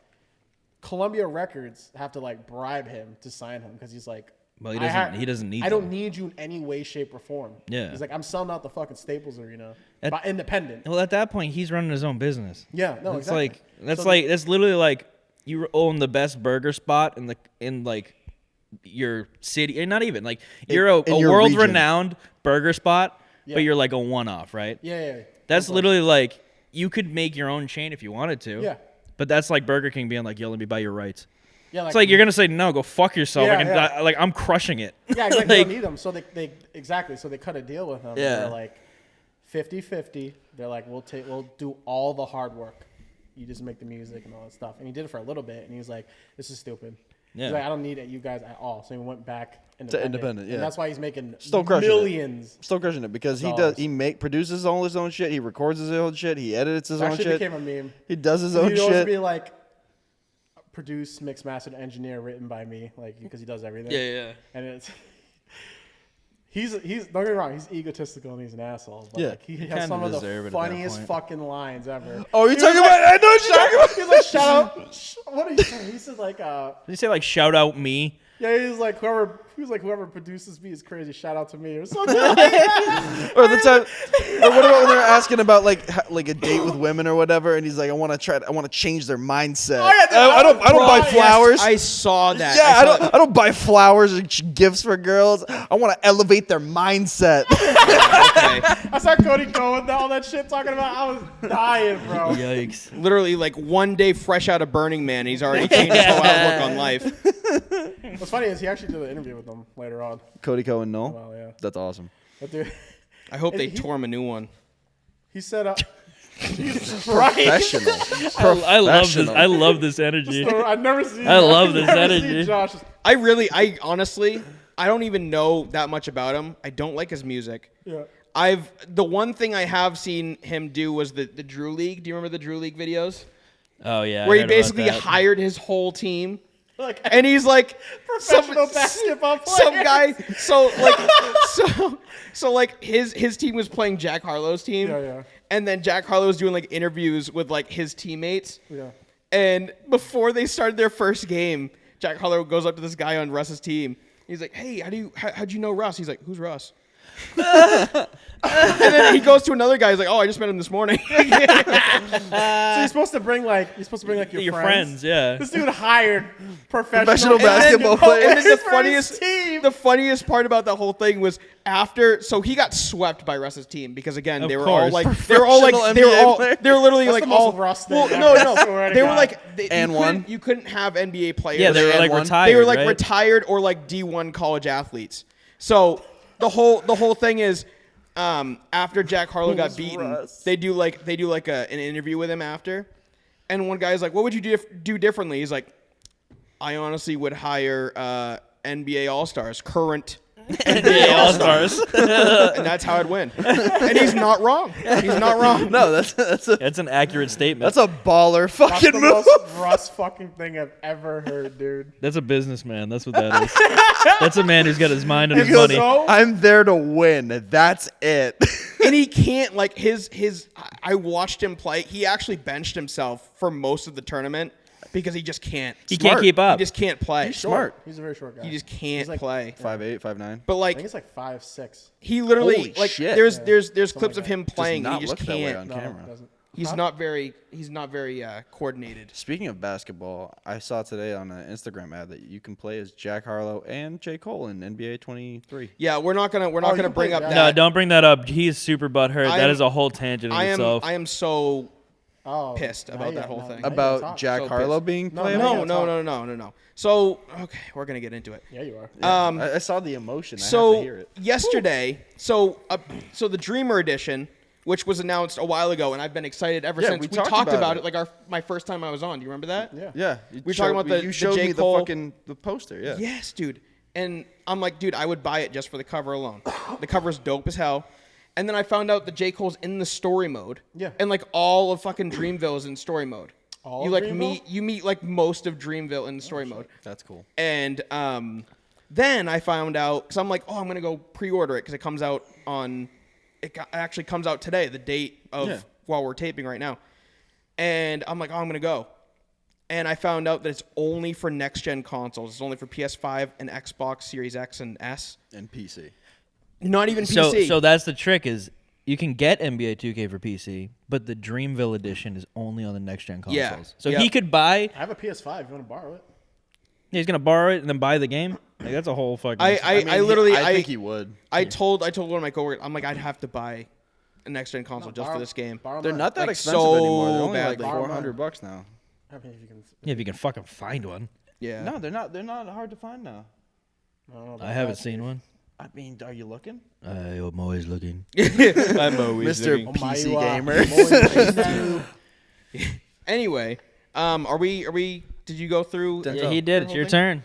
Columbia Records have to like bribe him to sign him because he's like. Well, he I doesn't. He doesn't need. I don't them. need you in any way, shape, or form. Yeah. He's like, I'm selling out the fucking Staples Arena, At- but independent. Well, at that point, he's running his own business. Yeah, no, It's exactly. like that's literally like you own the best burger spot in like your city, and not even like you're a in your world renowned burger spot, Yeah. but you're like a one off, right? Yeah. That's literally like you could make your own chain if you wanted to. Yeah. But that's like Burger King being like, "Yo, let me buy your rights." Yeah, It's like you're gonna say no, go fuck yourself. Yeah, Like, yeah. like I'm crushing it. Yeah, exactly. Like, They don't need them. So they exactly. So they cut a deal with him. Yeah. They're like 50-50. They're like, we'll do all the hard work. You just make the music and all that stuff. And he did it for a little bit, and he was like, this is stupid. Yeah. He's like, I don't need you guys at all. So he went back independent. independent, yeah. And that's why he's making Still crushing it. millions. Still crushing it because he Dollars. does. He produces all his own shit. He records his own shit. He edits his own Actually shit. became a meme. He does his He'd own always shit. be like, produced, mixed, mastered, engineer, written by me, like because he does everything. yeah. And it's he's don't get me wrong, he's egotistical and he's an asshole. But Yeah. like, he has kinda some of the deserve it at that funniest point. fucking lines ever. Oh, you're He talking was about? I know what you're talking about. He's like, shout out. What are you saying? He said like, Did you say like shout out me? yeah, he's like whoever produces me is crazy. Shout out to me or something. Or the time, or what about when they're asking about like a date with women or whatever, and he's like, I want to change their mindset. Oh, yeah, dude, I don't buy Yes, flowers. I saw that. Yeah, I don't buy flowers or gifts for girls. I want to elevate their mindset. Okay. I saw Cody go with all that shit talking about. I was dying, bro. Yikes. Literally, like one day fresh out of Burning Man, he's already changed his whole outlook on life. What's funny is he actually did an interview with them later on. Cody Cohen, no, Well, yeah. that's awesome. But dude, I hope they He- tore him a new one. he said, Jesus Christ. Professional. I love this. Professional. I love this energy. I've never seen. I love I've this never energy. seen Josh. I honestly, I don't even know that much about him. I don't like his music. Yeah. The one thing I have seen him do was the Drew League. Do you remember the Drew League videos? Oh yeah. Where I he heard about basically that. hired his whole team. Like And he's like professional basketball player. some guy. So like his team was playing Jack Harlow's team. Yeah. And then Jack Harlow was doing like interviews with like his teammates. Yeah. And before they started their first game, Jack Harlow goes up to this guy on Russ's team. He's like, "Hey, how'd you know Russ?" He's like, "Who's Russ?" And then he goes to another guy. He's like, "Oh, I just met him this morning." So you're supposed to bring like your friends. Yeah. This dude hired professional basketball players. And then the for his funniest, team. the funniest part about the whole thing was after. So he got swept by Russ's team because again Of they were course. all like they were literally That's like the most all. Russ thing Well, ever, no, I swear to they were God. like And you couldn't have NBA players. Yeah, they were like one. retired. They were like right? retired or like D1 college athletes. So the whole thing is. After Jack Harlow got beaten, Russ? they do like an interview with him after, and one guy's like, "What would you do differently?" He's like, "I honestly would hire NBA All Stars, current NBA All Stars, and that's how I'd win." And he's not wrong. He's not wrong. No, that's an accurate statement. a baller That's fucking the move. most Russ fucking thing I've ever heard, dude. That's a businessman. That's what that is. That's a man who's got his mind on his He goes, money. So, I'm there to win. That's it. And he can't like his. I watched him play. He actually benched himself for most of the tournament because he just can't. He can't keep up. He just can't play. He's smart. he's a very short guy. He just can't like- play. 5'8", 5'9". But I like think it's like 5'6". he literally Holy like shit. there's Something clips like of him that. playing and not he just look that way can't. on No, camera. it doesn't. He's Huh? not very coordinated. Speaking of basketball, I saw today on an Instagram ad that you can play as Jack Harlow and J. Cole in NBA 23. Yeah, we're not gonna you bring can up play that. Jack. No, don't bring that up. He's super butthurt. I That am- is a whole tangent in I am itself. I am so Oh, pissed now about you that whole got- thing. now you gotta About talk. Jack So Harlow pissed. being No, playable? No. So okay, we're gonna get into it. Yeah, you are. I saw the emotion. I have to So hear it. yesterday, so the Dreamer Edition, which was announced a while ago, and I've been excited ever Yeah, since. we We talked talked about about it. it like my first time I was on. Do you remember that? Yeah. Yeah, We're talking about you the showed J. me Cole- the poster. Yeah. Yes, dude. And I'm like, dude, I would buy it just for the cover alone. The cover's dope as hell. And then I found out that J. Cole's in the story mode. Yeah. And like all of fucking Dreamville is in story mode. All you of like Dreamville? meet like most of Dreamville in story mode. That's cool. And then I found out because I'm like, oh, I'm gonna go pre-order it because it comes out on. Actually comes out today, the date of while we're taping right now. And I'm like, oh, I'm gonna go. And I found out that it's only for next gen consoles. It's only for PS5 and Xbox Series X and S. And PC. Not even PC. So that's the trick is you can get NBA 2K for PC, but the Dreamville edition is only on the next gen consoles. Yeah. So Yep. he could buy. I have a PS5. If you want to borrow it? He's gonna borrow it and then buy the game. Like that's a whole fucking. I literally I think he would. I told one of my coworkers, I'm like, I'd have to buy a next gen console just for this game. Borrow They're mine. not that Like, expensive so anymore. They're only badly. like $400 now. I mean, if you can. yeah, if you can fucking find one. Yeah. No, they're not. They're not hard to find now. I don't know about I haven't that, seen dude. one. I mean, are you looking, I am always looking. I'm always Mr. Oh, PC my, gamer? Anyway, are we? Did you go through? Yeah, he did. It's your turn.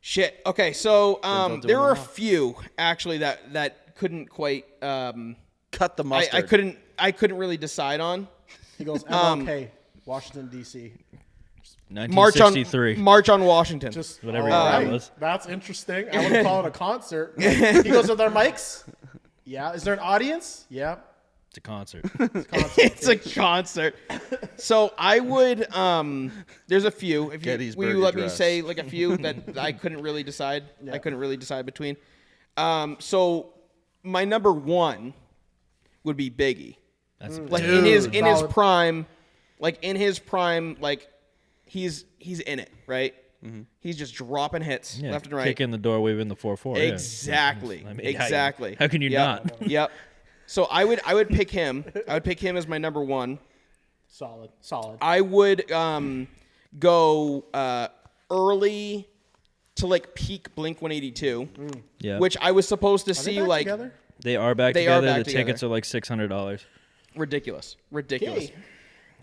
Shit. Okay, so doing there were a them all. few actually that couldn't quite. Cut the mustard. I couldn't really decide on. He goes MLK, Washington D.C. March on 1963. March on Washington. Just Whatever all that right. was. That's interesting. I wouldn't call it a concert. He goes, "Are there mics? Yeah. Is there an audience? Yeah. It's a concert. It's a concert. It's a concert. So I would there's a few. If you will you Gettysburg let me Address. say like a few that I couldn't really decide. I couldn't really decide between. So my number one would be Biggie. That's Like Dude, in his solid. prime, like he's in it, right? He's just dropping hits yeah, left and right. kick in the door, waving the 4-4. yeah. Exactly. I mean, Exactly. How can you Yep. not? Yep. So I would pick him. I would pick him as my number one. Solid. I would go early to like peak Blink 182, Yeah. which I was supposed to Are they see back like together? They are back They are together. back The tickets together. are like $600. ridiculous. Okay.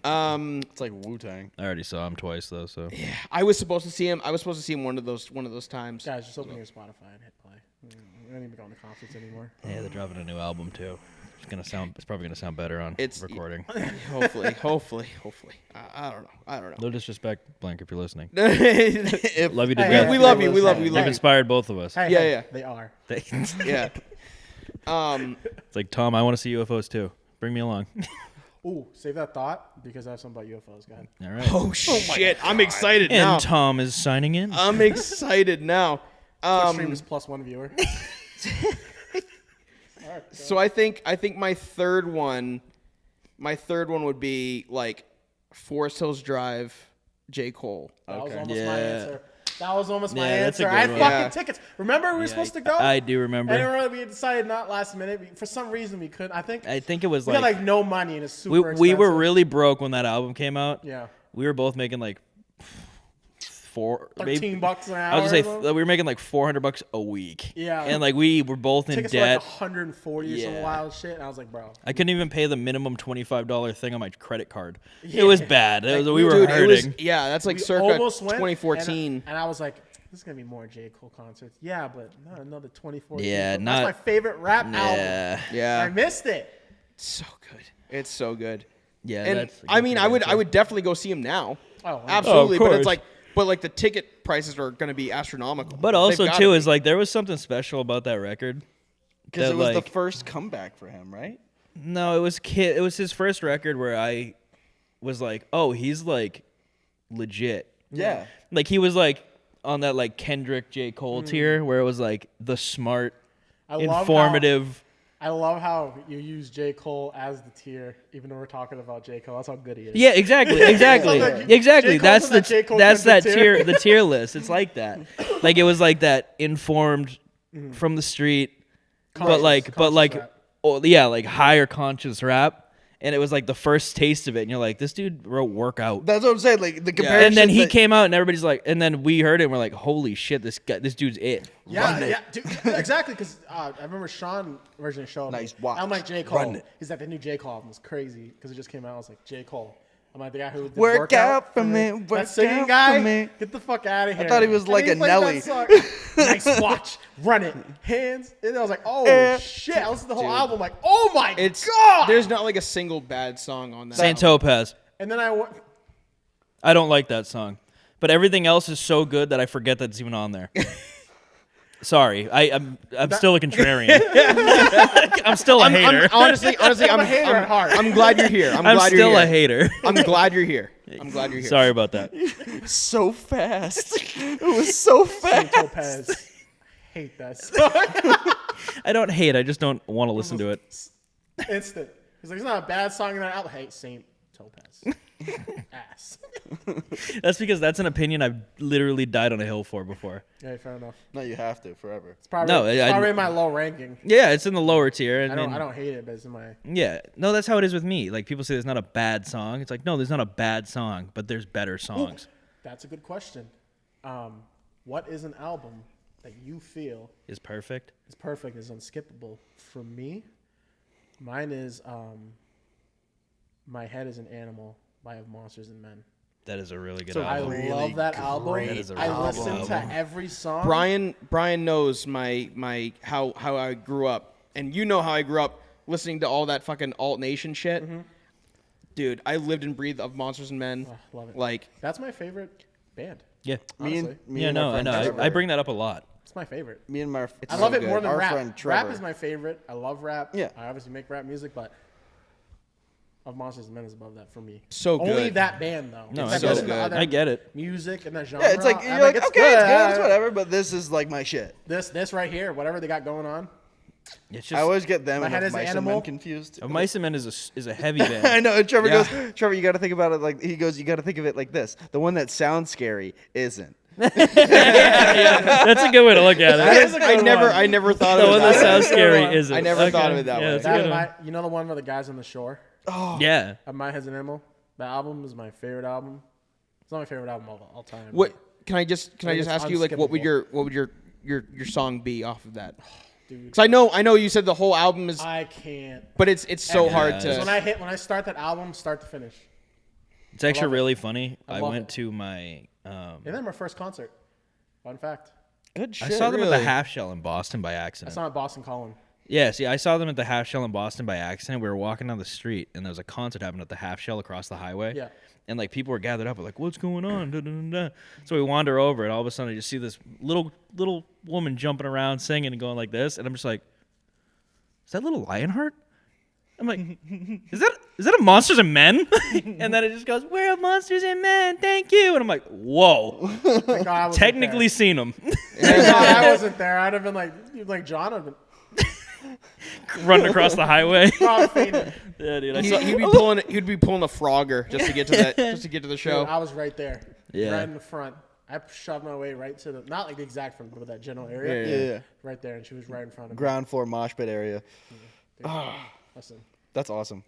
It's like Wu-Tang. I already saw him twice though, so I was supposed to see him. I was supposed to see him one of those times. Guys, just open your Spotify and hit play. We don't even go to concerts anymore. yeah, they're dropping a new album too. It's probably gonna sound better on It's- recording. Hopefully. I don't know. No disrespect, Blank, if you're listening. we Love you to Hey, death. hey, love you. We hey, love you. We You've love you. inspired both of us. Hey, Yeah, hey, yeah. They are. It's Yeah. like Tom, I want to see UFOs too. Bring me along. Ooh, save that thought because I have something about UFOs. Go ahead. All right. Oh shit! I'm excited now. And Tom is signing in. I'm excited now. Twitch stream is +1 viewer. So I think my third one would be like Forest Hills Drive, J. Cole. That was Okay. almost Yeah. my answer. That was almost my Yeah, that's a answer. good I had one. fucking Yeah. tickets. Remember we were supposed to go? I do remember. And we decided not last minute. For some reason we couldn't. I think it was we like, had like no money and it's super we expensive. were really broke when that album came out. Yeah. We were both making like $13 an hour. I was gonna say or something. we were making like $400 a week. Yeah. And like we were both in Tickets were like debt. 140 or some Yeah. wild shit. And I was like, bro. I couldn't even pay the minimum $25 thing on my credit card. Yeah. It was bad. We were Dude, hurting. that's like We circa almost went, 2014. And I was like, this is gonna be more J. Cole concerts. Yeah, but not another 2014. Yeah, That's not- my favorite rap album. Yeah. Yeah. I missed it. It's so good. It's so good. Yeah. And that's a I good mean, answer. I would definitely go see him now. Oh, Absolutely, but course. but like the ticket prices are going to be astronomical. But They've also gotta too be. is like there was something special about that record. Because that, it was like- the first comeback for him, right? No, it was his first record where I was like, oh, he's like legit. Yeah. Like he was like on that like Kendrick J. Cole tier where it was like the smart, I love informative. I love how you use J. Cole as the tier, even though we're talking about J. Cole. That's how good he is. Yeah, exactly. Like, Exactly. J. That's Cole's in that J. Cole that's that Kendrick tier. tier the tier list. It's like that. Like it was like that informed from the street, but like conscious rap. oh yeah, like higher conscious rap. And it was like the first taste of it, and you're like, this dude wrote Workout. That's what I'm saying. Like the comparison. And then he came out, and everybody's like, and then we heard it, and we're like, holy shit, this dude's it. Yeah, dude, exactly. Because I remember Sean originally showed Nice me. watch. I'm like, J. Cole. Run it. He's like, the new J. Cole album was crazy because it just came out. I was like, J. Cole. I'm like, the guy who did Work out for me, That work singing out guy, for me. get the fuck out of here. thought he was And like a played Nelly. that song. Nice watch, run it, hands. And I was like, oh shit! I listened to the whole album, like, oh my god. There's not like a single bad song on that. Saint album. Topaz. And then I went. I don't like that song, but everything else is so good that I forget that's even on there. Sorry, I'm still a contrarian. I'm still a hater. Honestly, I'm a hater at heart. I'm glad you're here. I'm glad still you're a here. hater. I'm glad you're here. I'm glad you're here. Sorry about that. so fast. It was so Saint fast. Topaz. Hate that song. I don't hate. I just don't want to listen to it. Instant. He's like, it's not a bad song in that album. Hey, Saint Topaz. Ass. That's because that's an opinion I've literally died on a hill for before. Yeah, fair enough. No, you have to forever. It's probably, No, it's I- probably in my low ranking. Yeah, it's in the lower tier. And, I don't hate it, but it's in my. Yeah, no, that's how it is with me. Like people say, there's not a bad song. It's like no, there's not a bad song, but there's better songs. That's a good question. What is an album that you feel Is perfect. is perfect, is unskippable? For me, mine is My Head is an Animal by Of Monsters and Men. That is a really good So I album. love that album. That is a I really listen good to album. every song. Brian knows my how I grew up, and you know how I grew up listening to all that fucking alt nation shit. Dude, I lived and breathed Of Monsters and Men. Oh, love it. Like, That's my favorite band. Yeah. Honestly. Me Yeah, and my no, I friend know. Trevor- I bring that up a lot. It's my favorite. Me and my. I love it good. more than Our rap. friend Rap Trevor. is my favorite. I love rap. Yeah. I obviously make rap music, but Of Monsters and Men is above that for me. So Only good. that band though. No, If I I get listen it. to other I get it. Music and that genre. Yeah, it's like I'm you're like, okay, it's good, it's uh, whatever, but this is like my shit. This right here, whatever they got going on. It's I just always get them My and Head Of is an Mice and Animal. Men confused. Mice and Men is a heavy band. I know. And Trevor Yeah. goes, Trevor, you got to think about it like he goes. You got to think of it like this: the one that sounds scary isn't. That's a good way to look at That it. is a good I never thought The of it one that that way. sounds scary one. isn't. I never thought of it that way. That's a That good and one. you know the one where the guys on the shore. Yeah. My Head's an Animal. That album is my favorite album. It's not my favorite album of all time. What can I just think it's ask you, like, what would unskippable. your song be off of that? Dude, Because I know you said the whole album is, I can't. but it's so And hard because to. when I start that album, start to finish. It's actually love it. really funny. I I love went it. to my And then my first concert. Fun fact. Good I shit. saw them at the really? Half Shell in Boston by I accident. saw it at Boston Calling. Yeah, see, I saw them at the Half Shell in Boston by accident. We were walking down the street, and there was a concert happening at the Half Shell across the highway. Yeah. And, like, people were gathered up. We're like, what's going on? Da, da, da, da. So we wander over, and all of a sudden I just see this little woman jumping around, singing and going like this. And I'm just like, is that little Lionheart? I'm like, is that a Monsters and Men? And then it just goes, we're Monsters and Men, thank you. And I'm like, whoa. Thank God I wasn't Technically there. seen them. Thank God I wasn't there. I'd have been like John would have been. running across the highway. Oh, fainted. Yeah, dude. He'd be pulling a Frogger just to get to that, just to get to the show. Dude, I was right there. Yeah. Right in the front. I shoved my way right to the, not like the exact front, but that general area. Yeah. Right there, and she was right in front of me. Ground floor mosh pit area. Listen, That's awesome.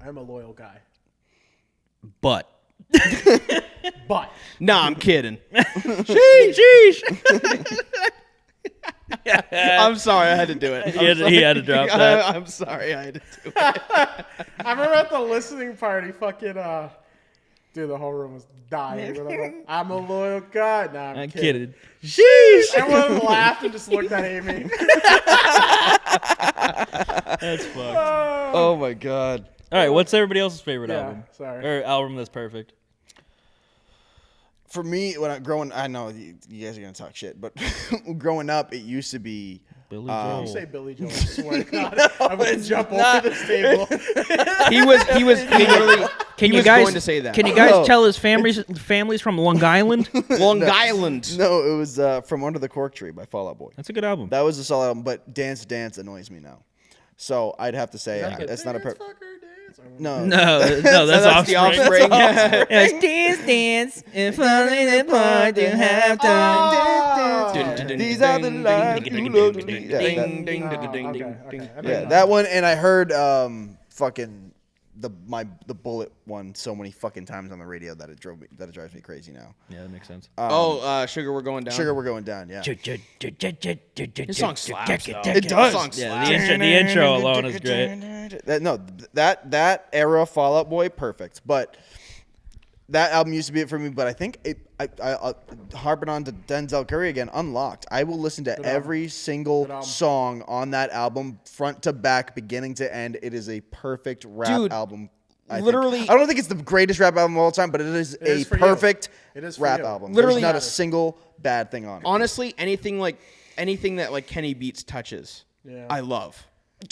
I'm a loyal guy. But. But. Nah, I'm kidding. Sheesh. I'm sorry, I had to do it. He had to drop that. I'm sorry, I had to do it. I remember at the listening party, fucking, dude, the whole room was dying. I'm a loyal guy. Nah, I'm kidding. Sheesh. Everyone laughed and just looked at Amy. That's fucked. Oh my god. All right, what's everybody else's favorite album? Sorry. Or album that's perfect? For me, when I know you guys are gonna talk shit, but growing up, it used to be Billy You Joel. say Billy Joel, I swear to God, I'm going to jump over this table. He literally. Can he you was guys going to say that? Can you guys No. tell his families from Long Island? Long Island. No, it was From Under the Cork Tree by Fall Out Boy. That's a good album. That was a solid album, but Dance Dance annoys me now. So I'd have to say that's not a Dance, fucker, dance. no. No, that's That's the Offspring. Yes, dance, and falling apart to have These are the lives you look to be. Yeah, that one, and I heard fucking the Bullet one so many fucking times on the radio that it drives me crazy now. Yeah, that makes sense. Sugar, we're going down. Sugar, we're going down. Yeah. This song slaps. Though. It does. This song Yeah, slaps. the intro alone is great. That era Fall Out Boy, perfect. But that album used to be it for me. But I think I harping on to Denzel Curry again. Unlocked. I will listen to every single song on that album, front to back, beginning to end. It is a perfect rap album. I don't think it's the greatest rap album of all time, but it is a perfect rap album. Literally, there's not a single bad thing on it. Honestly, anything that like Kenny Beats touches, I love.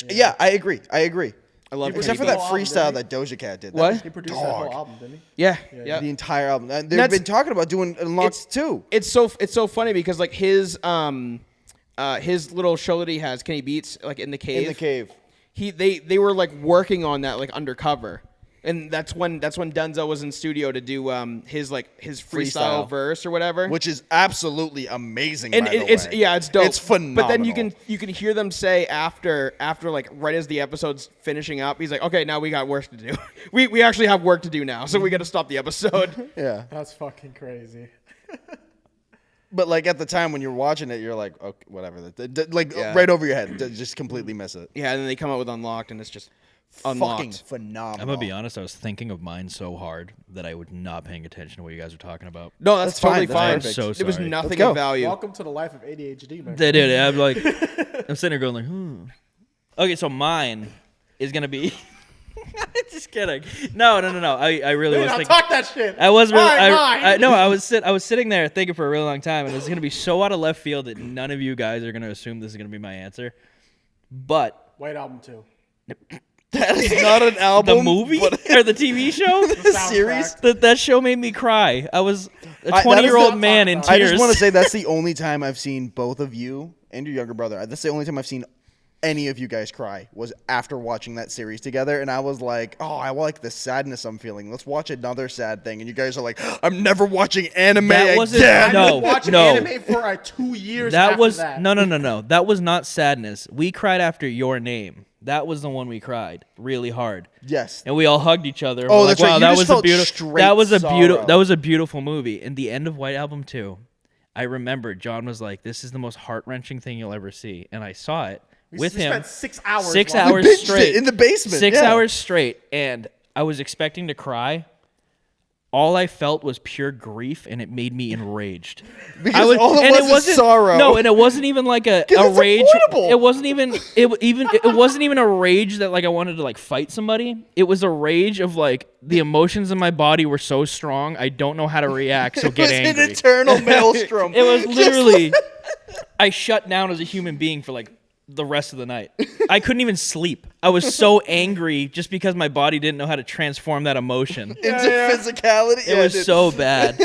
Yeah, I agree. I love Kenny except for Beats. that freestyle that Doja Cat did. What? He produced that whole album, didn't he? Yeah. The entire album. And they've been talking about doing Unlocked too. It's so funny because like his little show that he has, Kenny Beats, like in the cave. In the cave. They were like working on that like undercover. And that's when Denzel was in studio to do his freestyle verse or whatever, which is absolutely amazing. And by the way. it's dope. It's phenomenal. But then you can hear them say after like right as the episode's finishing up, he's like, okay, now we got work to do. we actually have work to do now, so we got to stop the episode. Yeah, that's fucking crazy. But like at the time when you're watching it, you're like, okay, whatever. Right over your head, just completely miss it. Yeah, and then they come out with Unlocked, and it's just. Fucking Unlocked. phenomenal. I'm gonna be honest. I was thinking of mine so hard that I was not paying attention to what you guys were talking about. No, that's totally fine. That's so it was sorry. nothing of value. Welcome to the life of ADHD, man. They did. I'm like, I'm sitting there going like, Okay, so mine is gonna be. Just kidding. No. I really was thinking. Talk that shit. I was really. Mine. I was sitting there thinking for a really long time, and it's gonna be so out of left field that none of you guys are gonna assume this is gonna be my answer. But White Album 2. That is not an album. The movie or the TV show? The series? That show made me cry. I was a 20-year-old man in tears. I just want to say that's the only time I've seen both of you and your younger brother. That's the only time I've seen any of you guys cry was after watching that series together. And I was like, oh, I like the sadness I'm feeling. Let's watch another sad thing. And you guys are like, I'm never watching anime again. I've been watching anime for 2 years after that. No. That was not sadness. We cried after Your Name. That was the one we cried really hard. Yes. And we all hugged each other. Oh, that's right. Wow, that was a beautiful. That was a sorrow. beautiful movie. And the end of White Album 2, I remember John was like, "This is the most heart-wrenching thing you'll ever see." And I saw it with him. Spent 6 hours. 6 watching hours binged straight it in the basement. 6 yeah. hours straight, and I was expecting to cry. All I felt was pure grief, and it made me enraged. Because all it was sorrow. No, and it wasn't even like a rage. Avoidable. It wasn't even it wasn't even a rage that like I wanted to like fight somebody. It was a rage of like the emotions in my body were so strong I don't know how to react. So get angry. It was an eternal maelstrom. It was literally. I shut down as a human being for like the rest of the night. I couldn't even sleep. I was so angry just because my body didn't know how to transform that emotion. into physicality. It was so bad.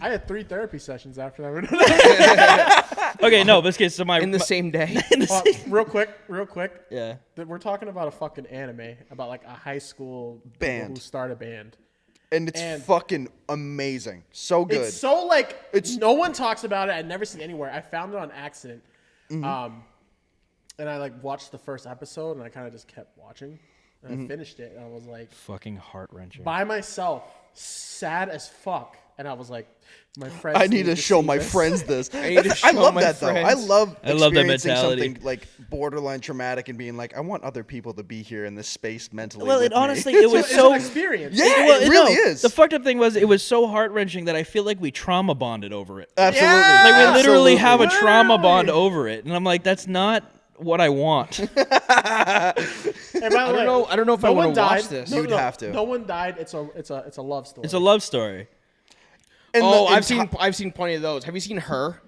I had 3 therapy sessions after that. Okay, no, but okay, so in the same day. Real quick. Yeah. We're talking about a fucking anime about like a high school Band. people who start a band. And it's fucking amazing. So good. It's so like no one talks about it. I've never seen it anywhere. I found it on accident. Mm-hmm. And I like watched the first episode and I kind of just kept watching. And I finished it and I was like Fucking heart wrenching. by myself, sad as fuck. And I was like, my friends. I need to show see my this. friends this. need to I show love my that though. friends. I love I love that experiencing mentality. something like borderline traumatic and being like, I want other people to be here in this space mentally. Well, with it me. honestly, it was It's so. an experience. Yeah, Well, it really no, is. The fucked up thing was it was so heart wrenching that I feel like we trauma bonded over it. Absolutely. Yeah! Like we literally Absolutely. have a trauma Literally. bond over it, and I'm like, that's not what I want. And by the way, I don't know if I no wanna one died. watch this. You'd have to. No one died. It's a love story. It's a love story. And Oh, the I've seen plenty of those. Have you seen Her?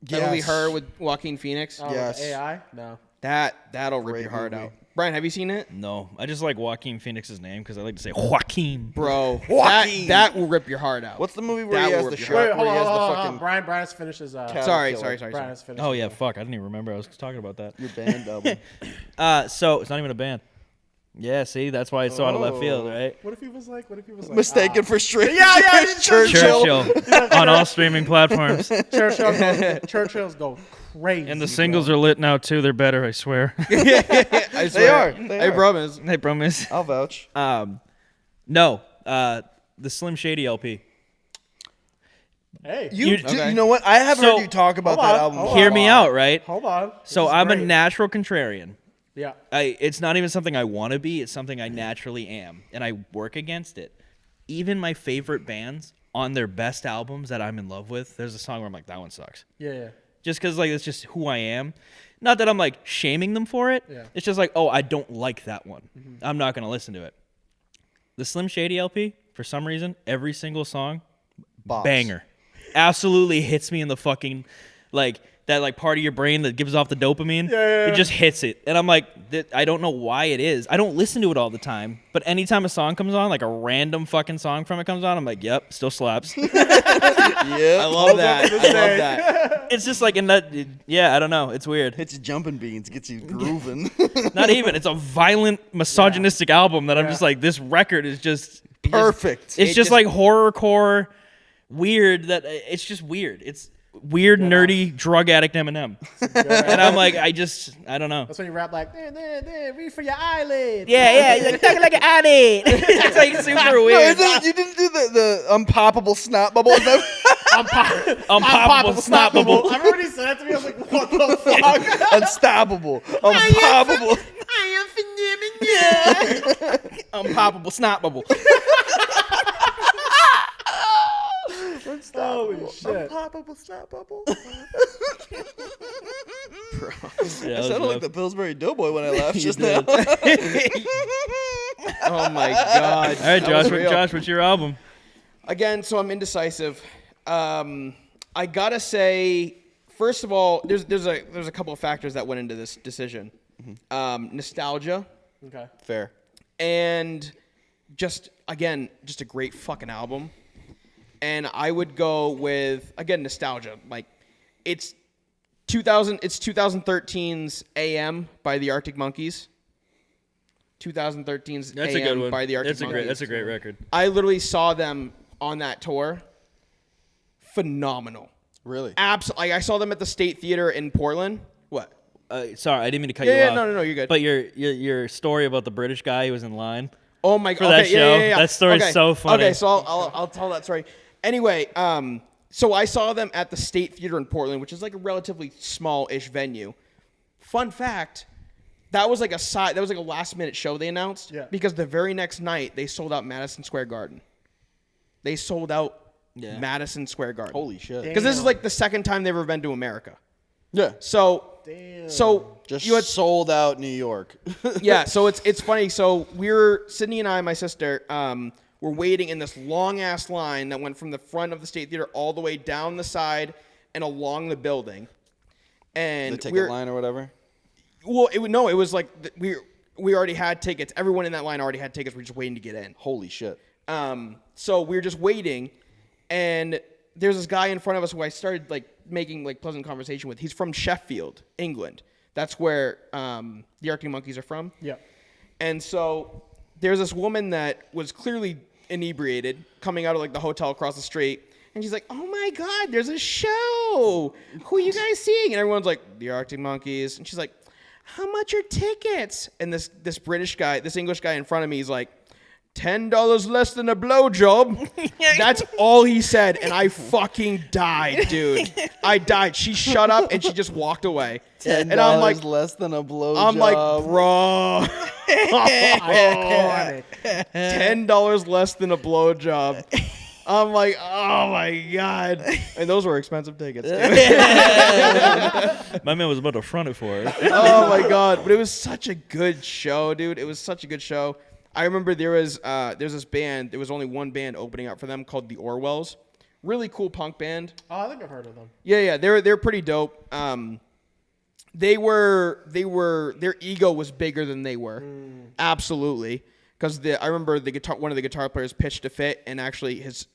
That movie Yes. Her with Joaquin Phoenix. Oh, Yes. the AI. No. That'll rip Great your heart movie. out. Brian, have you seen it? No, I just like Joaquin Phoenix's name because I like to say Joaquin. Bro, Joaquin. that will rip your heart out. What's the movie where That he has will the rip your shark? Wait, Where hold he on, has hold the on. fucking Brian has finished his. Sorry. Brian has finished. Oh his- yeah, fuck! I didn't even remember I was talking about that. your band album. So it's not even a band. Yeah, see, that's why it's so out of left field, right? What if he was like? Mistaken for straight. Yeah, Churchill. on all streaming platforms, Churchill's go crazy. and the singles are lit now too. They're better, I swear. I swear. are. I promise. I promise. I'll vouch. No, the Slim Shady LP. Hey, You Okay. know what? I have So- heard you talk about Hold that on, album. hold for a Hear me while. out, right? hold on. So This is I'm a great. natural contrarian. Yeah. It's not even something I want to be. It's something I naturally am, and I work against it. Even my favorite bands on their best albums that I'm in love with, there's a song where I'm like, that one sucks. Yeah. Just because like it's just who I am. Not that I'm like shaming them for it. Yeah. It's just like, oh, I don't like that one. I'm not gonna listen to it. The Slim Shady LP, for some reason, every single song, Bops. banger, absolutely hits me in the fucking like that like part of your brain that gives off the dopamine. Yeah. It just hits it, and I'm like, I don't know why it is. I don't listen to it all the time, but anytime a song comes on, like a random fucking song from it comes on, I'm like, yep, still slaps. Yeah. I love that. I love that. It's just like in that, yeah, I don't know. It's weird. Hits you jumping beans, gets you grooving. Not even. It's a violent, misogynistic album that I'm just like, this record is just Perfect. It's just like horrorcore, weird. That it's just weird. It's weird, nerdy, drug addict Eminem, and I'm like, I don't know. That's when you rap like, reach for your eyelid. Yeah, he's like talking like an addict. It's like super No, weird. you didn't do the unpoppable snot bubble. Unpoppable, snappable. I remember when he said that to me. I was like, what the fuck? Unstoppable. Unpoppable. Unpoppable, snappable. Holy shit. Unpoppable snot bubble. Yeah, I that was sounded like rough. the Pillsbury Doughboy when I laughed just now. Oh my god. All right, That was Josh. real. Josh, what's your album? Again, so I'm indecisive. I gotta say, first of all, there's a couple of factors that went into this decision. Nostalgia, Okay. Fair. and just a great fucking album. And I would go with again nostalgia. Like it's 2013's AM by the Arctic Monkeys. 2013's That's AM a good one. by the Arctic Monkeys. That's a great record. I literally saw them on that tour. Phenomenal. Really? Absolutely. I saw them at the State Theater in Portland. What? Sorry, I didn't mean to cut you Yeah, off. no, you're good. But your story about the British guy who was in line. Oh my For god! that show? That story's Okay, so funny. Okay, so I'll tell that story. Anyway, so I saw them at the State Theater in Portland, which is like a relatively small-ish venue. Fun fact, that was like a last-minute show they announced. Yeah. Because the very next night they sold out Madison Square Garden. They sold out Madison Square Garden. Holy shit. Because this is like the second time they've ever been to America. Yeah. So Just you had sold out New York. yeah, so it's funny. So Sydney and I, my sister, were waiting in this long ass line that went from the front of the State Theater all the way down the side and along the building. And The ticket line or whatever. Well, it was like we already had tickets. Everyone in that line already had tickets. We were just waiting to get in. Holy shit. So we were just waiting, and there's this guy in front of us who I started like making like pleasant conversation with. He's from Sheffield, England. That's where the Arctic Monkeys are from. Yeah. And so there's this woman that was clearly inebriated coming out of like the hotel across the street. And she's like, oh my God, there's a show. Who are you guys seeing? And everyone's like, the Arctic Monkeys. And she's like, how much are tickets? And this British guy, this English guy in front of me is like, $10 less than a blowjob. That's all he said. And I fucking died, dude. I died. She shut up and she just walked away. $10 and I'm like, less than a blowjob. I'm like, bro. Iconic. $10 less than a blowjob. I'm like, oh my God. And those were expensive tickets, dude. My man was about to front it for her. Oh my God. But it was such a good show, dude. It was such a good show. I remember there's this band. There was only one band opening up for them called the Orwells. Really cool punk band. Oh, I think I've heard of them. Yeah, they're pretty dope. Their ego was bigger than they were. Absolutely. Because I remember one of the guitar players pitched a fit, and actually his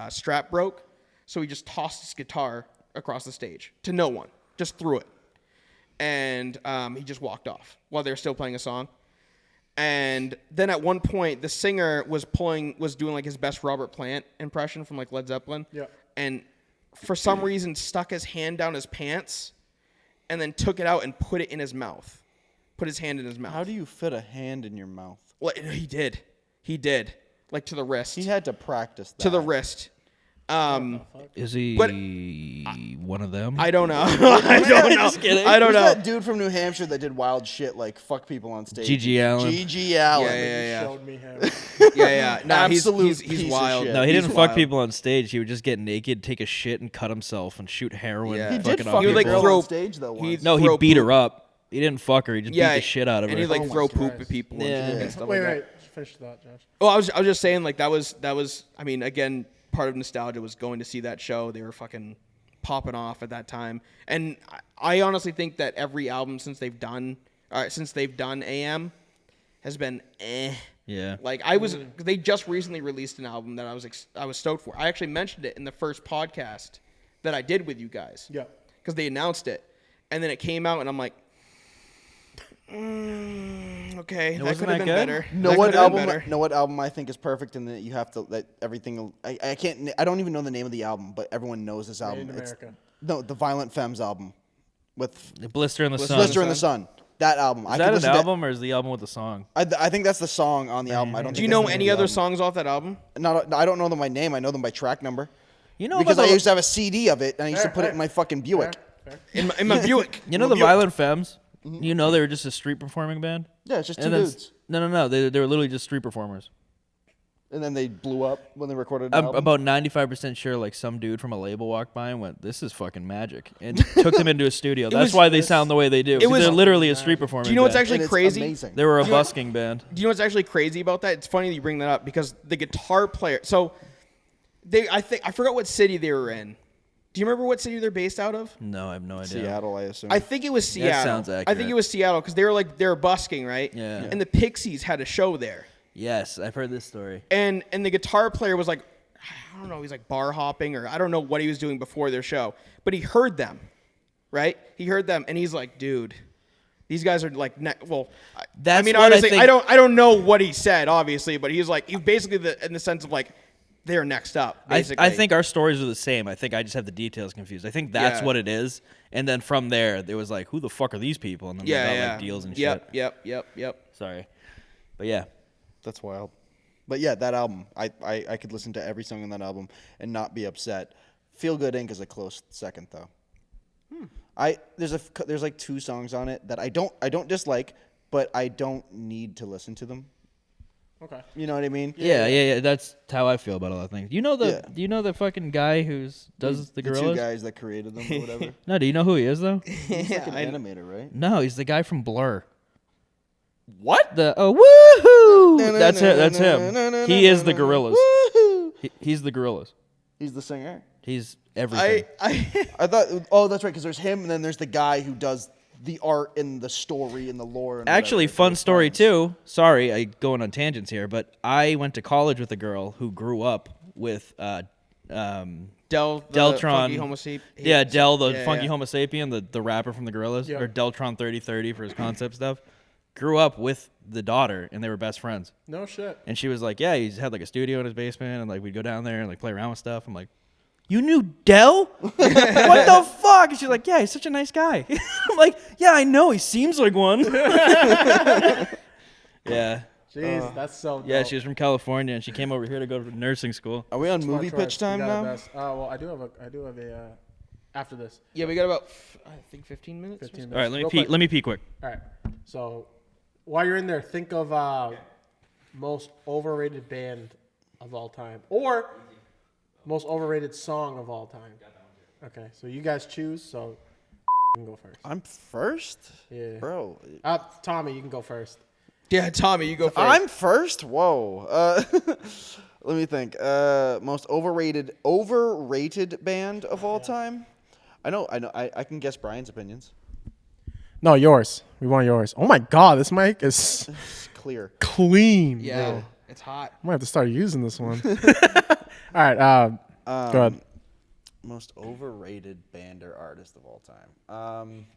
strap broke, so he just tossed his guitar across the stage to no one, just threw it, and he just walked off while they were still playing a song. And then at one point, the singer was doing like his best Robert Plant impression from like Led Zeppelin. Yeah. And for some reason, stuck his hand down his pants, and then took it out and put it in his mouth. Put his hand in his mouth. How do you fit a hand in your mouth? Well, he did. Like to the wrist. He had to practice that. To the wrist. Is he But- one of them? I don't know. I don't know. Just kidding. I don't Who's know. that dude from New Hampshire that did wild shit like fuck people on stage? G.G. Allen. G.G. Allen. Yeah. Showed me him. Yeah. No, Absolute he's piece of wild. shit. No, he He's didn't wild. fuck people on stage. He would just get naked, take a shit, and cut himself and shoot heroin. Yeah. He He did fucking fuck on He would, a like, people. girl throw- on stage though once. No, he throw beat poop. her up. He didn't fuck her. He just beat the shit out of her. And he like Oh my throw poop Christ. at people Yeah. and stuff Wait, like wait. that. Finish that, Josh. Oh, I was just saying like that was. I mean, again, part of nostalgia was going to see that show. They were fucking popping off at that time, and I honestly think that every album since they've done AM has been Yeah. Like they just recently released an album that I was stoked for. I actually mentioned it in the first podcast that I did with you guys. Yeah. Because they announced it, and then it came out, and I'm like, okay, that wasn't could have that been good? better. Know That what could have been album? better. Know what album I think is perfect, and that you have to that everything. I can't. I don't even know the name of the album, but everyone knows this album. in It's America. the Violent Femmes album with The Blister in the Sun. Blister in the Sun. That album. Is that an album or is the album with the song? I think that's the song on the album. I don't. Do think you that's know the name any of the other album. songs off that album? I don't know them by name. I know them by track number. You know Because about I the- used to have a CD of it, and I used to Fair, put it fair. in my fucking Buick. Fair. In my Buick. You know My the Buick. Violent Femmes? You know they were just a street performing band? Yeah, it's just two And then dudes. No. They were literally just street performers. And then they blew up when they recorded an I'm album. about 95% sure like some dude from a label walked by and went, "This is fucking magic," and took them into a studio. That's was- why they sound the way they do. 'Cause was- they're literally a street performing Do you know what's band. actually And it's crazy? amazing. They were a busking band. Do you know what's actually crazy about that? It's funny that you bring that up because the guitar player. So I forgot what city they were in. Do you remember what city they're based out of? No, I have no idea. Seattle, I assume. I think it was Seattle. sounds I think accurate. it was Seattle because they were busking, right? Yeah. And the Pixies had a show there, Yes, I've heard this story. and the guitar player was like, I don't know, he's like bar hopping or I don't know what he was doing before their show, but he heard them, right? He heard them, and he's like, dude. These guys are like, well, I That's mean, what I honestly, think- I don't know what he said, obviously, but he's like, he basically in the sense of like, they're next up. Basically, I think our stories are the same. I think I just have the details confused. I think that's Yeah. what it is. And then from there, it was like, who the fuck are these people? And then they got like deals and shit. Yep. Sorry. But yeah. That's wild. But yeah, that album, I could listen to every song on that album and not be upset. Feel Good Inc. is a close second though. There's like two songs on it that I don't dislike, but I don't need to listen to them. Okay. You know what I mean? Yeah. That's how I feel about a lot of things. You know Yeah. Do you know the fucking guy does the The two gorillas? guys that created them or whatever. No, do you know who he is though? He's like an animator, right? No, he's the guy from Blur. What? The woohoo! That's it. That's him. He is the gorillas. Woohoo! He's the gorillas. He's the singer. He's everything. I thought. Oh, that's right. Because there's him, and then there's the guy who does the art and the story and the lore. And Actually, whatever. fun story too. Sorry, I going on tangents here, but I went to college with a girl who grew up with Del, the Deltron. funky Homo sapien. Yeah, Del, the Yeah, funky yeah. Homo sapien, the rapper from the Gorillaz, Yeah. or Deltron 3030 for his concept stuff. Grew up with the daughter, and they were best friends. No shit. And she was like, yeah, he's had like a studio in his basement, and like we'd go down there and like play around with stuff. I'm like, you knew Del? What the fuck? And she's like, yeah, he's such a nice guy. I'm like, yeah, I know, he seems like one. Yeah. Jeez, that's so dope. Yeah, she was from California, and she came over here to go to nursing school. Are we on Smart movie choice. pitch time You got it now? best. Well, I do have a after this. Yeah, we got about, I think, 15 minutes. 15 minutes. All right, let me Real pee. quick. Let me pee quick. All right. So while you're in there, think of most overrated band of all time, or most overrated song of all time. Okay, so you guys choose. So you can go first. I'm first? Yeah. Bro. Tommy, you can go first. Yeah, Tommy, you go first. I'm first? Whoa. Let me think. Most overrated band of all time? I know. I can guess Brian's opinions. No, yours. We want yours. Oh my God, this mic is It's clear. clean. Yeah, Bro. it's hot. I might have to start using this one. All right. Go ahead. Most overrated band or artist of all time.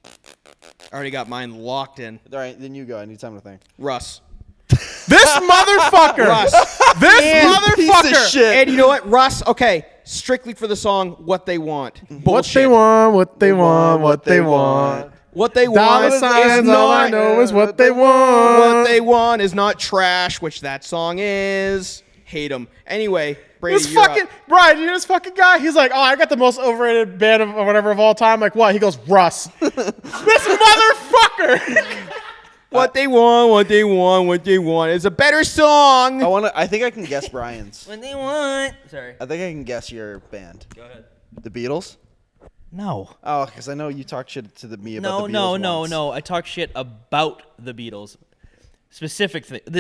I already got mine locked in. All right, then you go. I need time to think. Russ. This motherfucker. Russ. This Piece of motherfucker. shit. And you know what? Russ, okay, strictly for the song, What They Want. What Bullshit. they want, what they want, what they want. What they Dollar want is signs, all I not know is what they want. what they want is not trash, which that song is. Hate them. Anyway, Brady, This you're fucking up. Brian, you know this fucking guy? He's like, oh, I got the most overrated band of or whatever of all time. Like what? He goes, Russ. This motherfucker. What they want, what they want, what they want is a better song. I think I can guess Brian's. When they want. Sorry. I think I can guess your band. Go ahead. The Beatles? No. Oh, because I know you talked shit to me about the Beatles No. once. I talk shit about the Beatles. The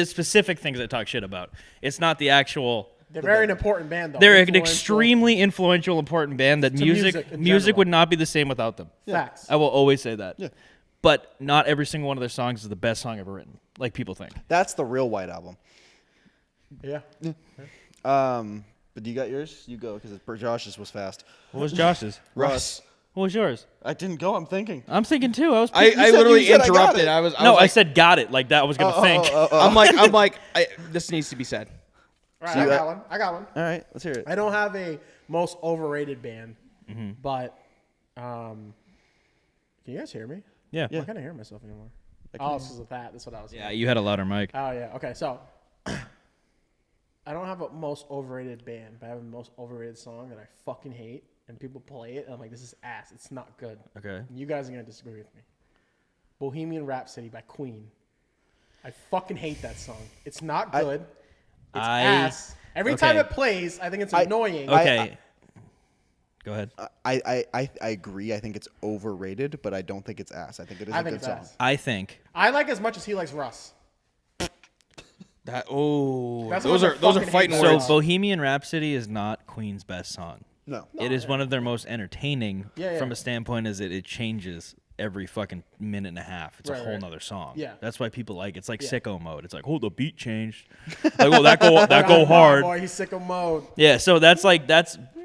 specific things I talk shit about. It's not the actual. They're very an important band, though. They're an Influential. extremely influential, important band that To music in music general. would not be the same without them. Facts. I will always say that. Yeah. But not every single one of their songs is the best song ever written, like people think. That's the real White Album. Yeah. But you got yours? You go, because Josh's was fast. What was Josh's? Russ. What was yours? I didn't go. I'm thinking. I'm thinking too. I was. I said- literally you said I got interrupted. it. I was I like, said got it. Like that. I was gonna think. I'm like, this needs to be said. All right, So I you got got- one. I got one. All right, let's hear it. I don't have a most overrated band, but can you guys hear me? Yeah. I can't hear myself anymore. Oh, this is that. That's what I was saying. Yeah. You had a louder mic. Oh, yeah. Okay, so I don't have a most overrated band, but I have a most overrated song that I fucking hate, and people play it, and I'm like, this is ass. It's not good. Okay. And you guys are going to disagree with me. Bohemian Rhapsody by Queen. I fucking hate that song. It's not good. It's ass. Every time okay. it plays, I think it's annoying. Okay. Go ahead. I agree. I think it's overrated, but I don't think it's ass. I think it is I a think good it's song. ass. I think. I like as much as he likes Russ. That That's those what are I those are fucking fighting hate. So words. Bohemian Rhapsody is not Queen's best song. No. It is one of their most entertaining Yeah. from a standpoint as it changes every fucking minute and a half. It's a Right, whole right. nother song. Yeah. That's why people like it. It's like Yeah. sicko mode. It's like, oh, the beat changed. Like, oh, that go Oh, hard. Boy, he's sicko mode. Yeah, so that's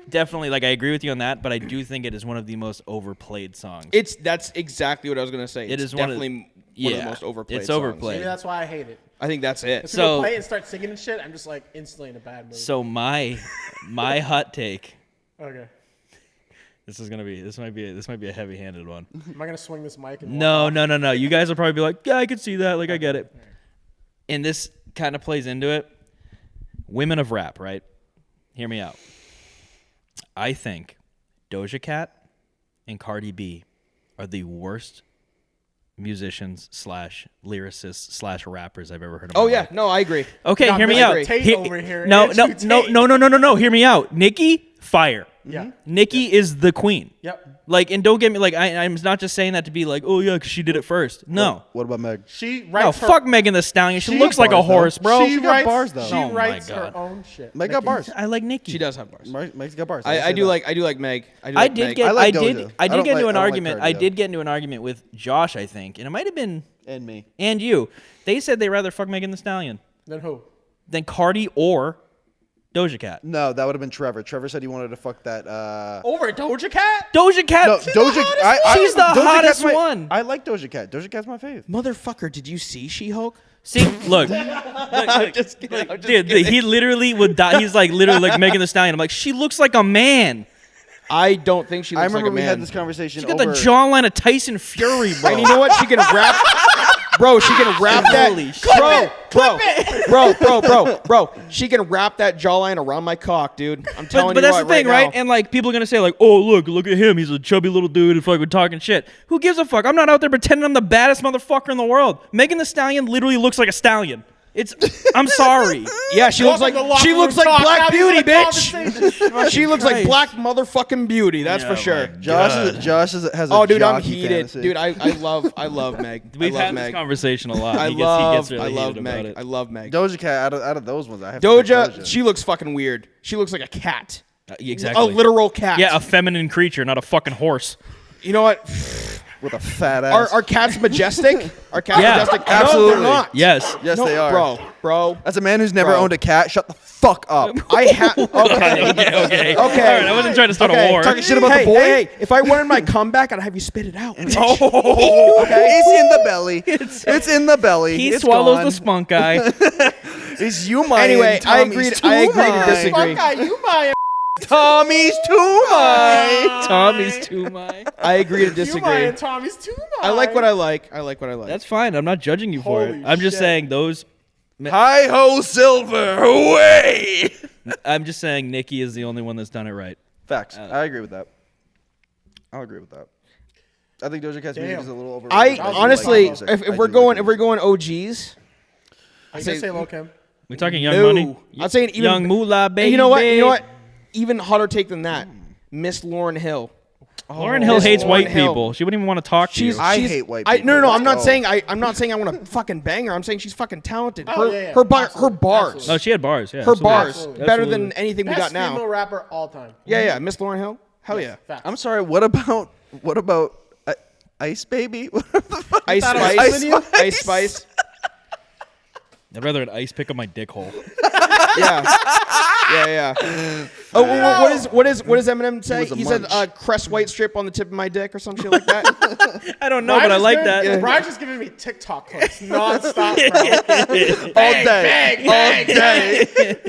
definitely like I agree with you on that, but I do think it is one of the most overplayed songs. That's exactly what I was gonna say. It It's is one of- definitely one of yeah, the most overplayed. it's songs. overplayed. Maybe that's why I hate it. I think that's it. If So- people play it and start singing and shit, I'm just like instantly in a bad mood. So my hot take. Okay. This might be a heavy-handed one. Am I gonna swing this mic? And No. walk off? You guys will probably be like, yeah, I can see that. Like, I get it. And this kind of plays into it. Women of rap, right? Hear me out. I think Doja Cat and Cardi B are the worst musicians / lyricists / rappers I've ever heard of. Oh yeah, no, I agree. Okay, Not hear me Mr. out. Tate over here. No. Andrew Tate. Hear me out. Nikki, fire. Yeah. Nikki is the queen. Yep. Like, and don't get me like I'm not just saying that to be like, oh yeah, because she did it first. No, What about Meg? She no, writes her. fuck Megan the Stallion. She She looks like a bars, though. horse, bro. She got writes bars, though. She Oh my writes God. her own shit. Meg got Nikki. bars. I like Nikki. She does have bars. Meg's got bars. I do like Meg. I did get I like I Doja. did I don't get into like- an I don't like argument. Cardi, I though. did get into an argument with Josh, I think, and it might have been and me. and you. They said they rather fuck Megan the Stallion Then who? than Cardi or Doja Cat. No, that would have been Trevor. Trevor said he wanted to fuck that. Over Doja Cat? Doja Cat. No, Doja. She's the Doja Cat's hottest my- one. I like Doja Cat. Doja Cat's my fave. Motherfucker, did you see She-Hulk? See, look, Just kidding. I'm just dude, kidding. he literally would die. He's like literally like Megan Thee Stallion. I'm like, she looks like a man. I don't think she I looks remember like a we man. had this conversation. She got the over- jawline of Tyson Fury, bro. And you know what? She can rap. Bro, she can wrap that. Holy Bro. She can wrap that jawline around my cock, dude. I'm telling But you that's what, the thing, right? now. And like people are gonna say like, oh look at him. He's a chubby little dude and fucking talking shit. Who gives a fuck? I'm not out there pretending I'm the baddest motherfucker in the world. Megan Thee Stallion literally looks like a stallion. I'm sorry. Yeah, she looks like Welcome to she Locker looks Room like Talk. Black Now Beauty, these are the bitch. She looks like Christ. Black motherfucking Beauty. That's Yeah, for sure. my Josh has a Oh, dude, I'm jockey heated, fantasy. dude. I love Meg. We've I love had Meg. this conversation a lot. I He love gets really heated Meg. about it. I love Meg. Doja Cat out of those ones. I have to pick Doja, she looks fucking weird. She looks like a cat. Exactly. A literal cat. Yeah, a feminine creature, not a fucking horse. You know what? with a fat ass. Are cats majestic? Are cats Yeah, majestic? absolutely. No, they're not. Yes. Yes, No, they are. Bro. As a man who's never Bro. owned a cat, shut the fuck up. I have. Okay. Okay. Okay. All right, I wasn't trying to start a war. Talking shit about hey, the boy. Hey, if I wanted my comeback, I'd have you spit it out. Okay. It's in the belly. It's in the belly. He It's swallows gone. the spunk eye. It's you, my Anyway, I agree to disagree. Fuck you, my Tommy's too my. Tommy's too my. I agree to you, my disagree. and Tommy's too much. I like what I like. I like what I like. That's fine. I'm not judging you for it. Holy I'm just shit. saying those. Hi ho, silver away. I'm just saying Nikki is the only one that's done it right. Facts. I agree with that. I'll agree with that. I think Doja Cat's music Damn. is a little overrated. I do like honestly, music. if I we're do going like if we're going OGs, I say Lil Kim. We talking Young No. Money? I'm saying even- Young Moolah, baby. and you know what? You know what? Even hotter take than that. Miss Lauren Hill. Lauren Hill Miss hates Lauren white Hill. people. She wouldn't even want to talk to She's you. I she's- hate white No, people. no. Let's I'm not go. saying I'm not saying I want to fucking bang her. I'm saying she's fucking talented. Oh, Her yeah, yeah. her Absolutely. bars. Absolutely. Oh, she had bars. Yeah, Her absolutely. bars Absolutely. better than anything we Best got female now. rapper all time. Yeah. Miss Lauren Hill. Hell yeah. Facts. I'm sorry. What about Ice Baby? What the fuck? Ice thought I was Spice. listening to you? Ice Spice. I'd rather an ice pick up my dick hole. Yeah. Oh, what does Eminem say? was a He said munch. crest white strip on the tip of my dick or some shit like that. I don't know, but I like that. Yeah. Brian's just giving me TikTok clips nonstop, bro. All day. All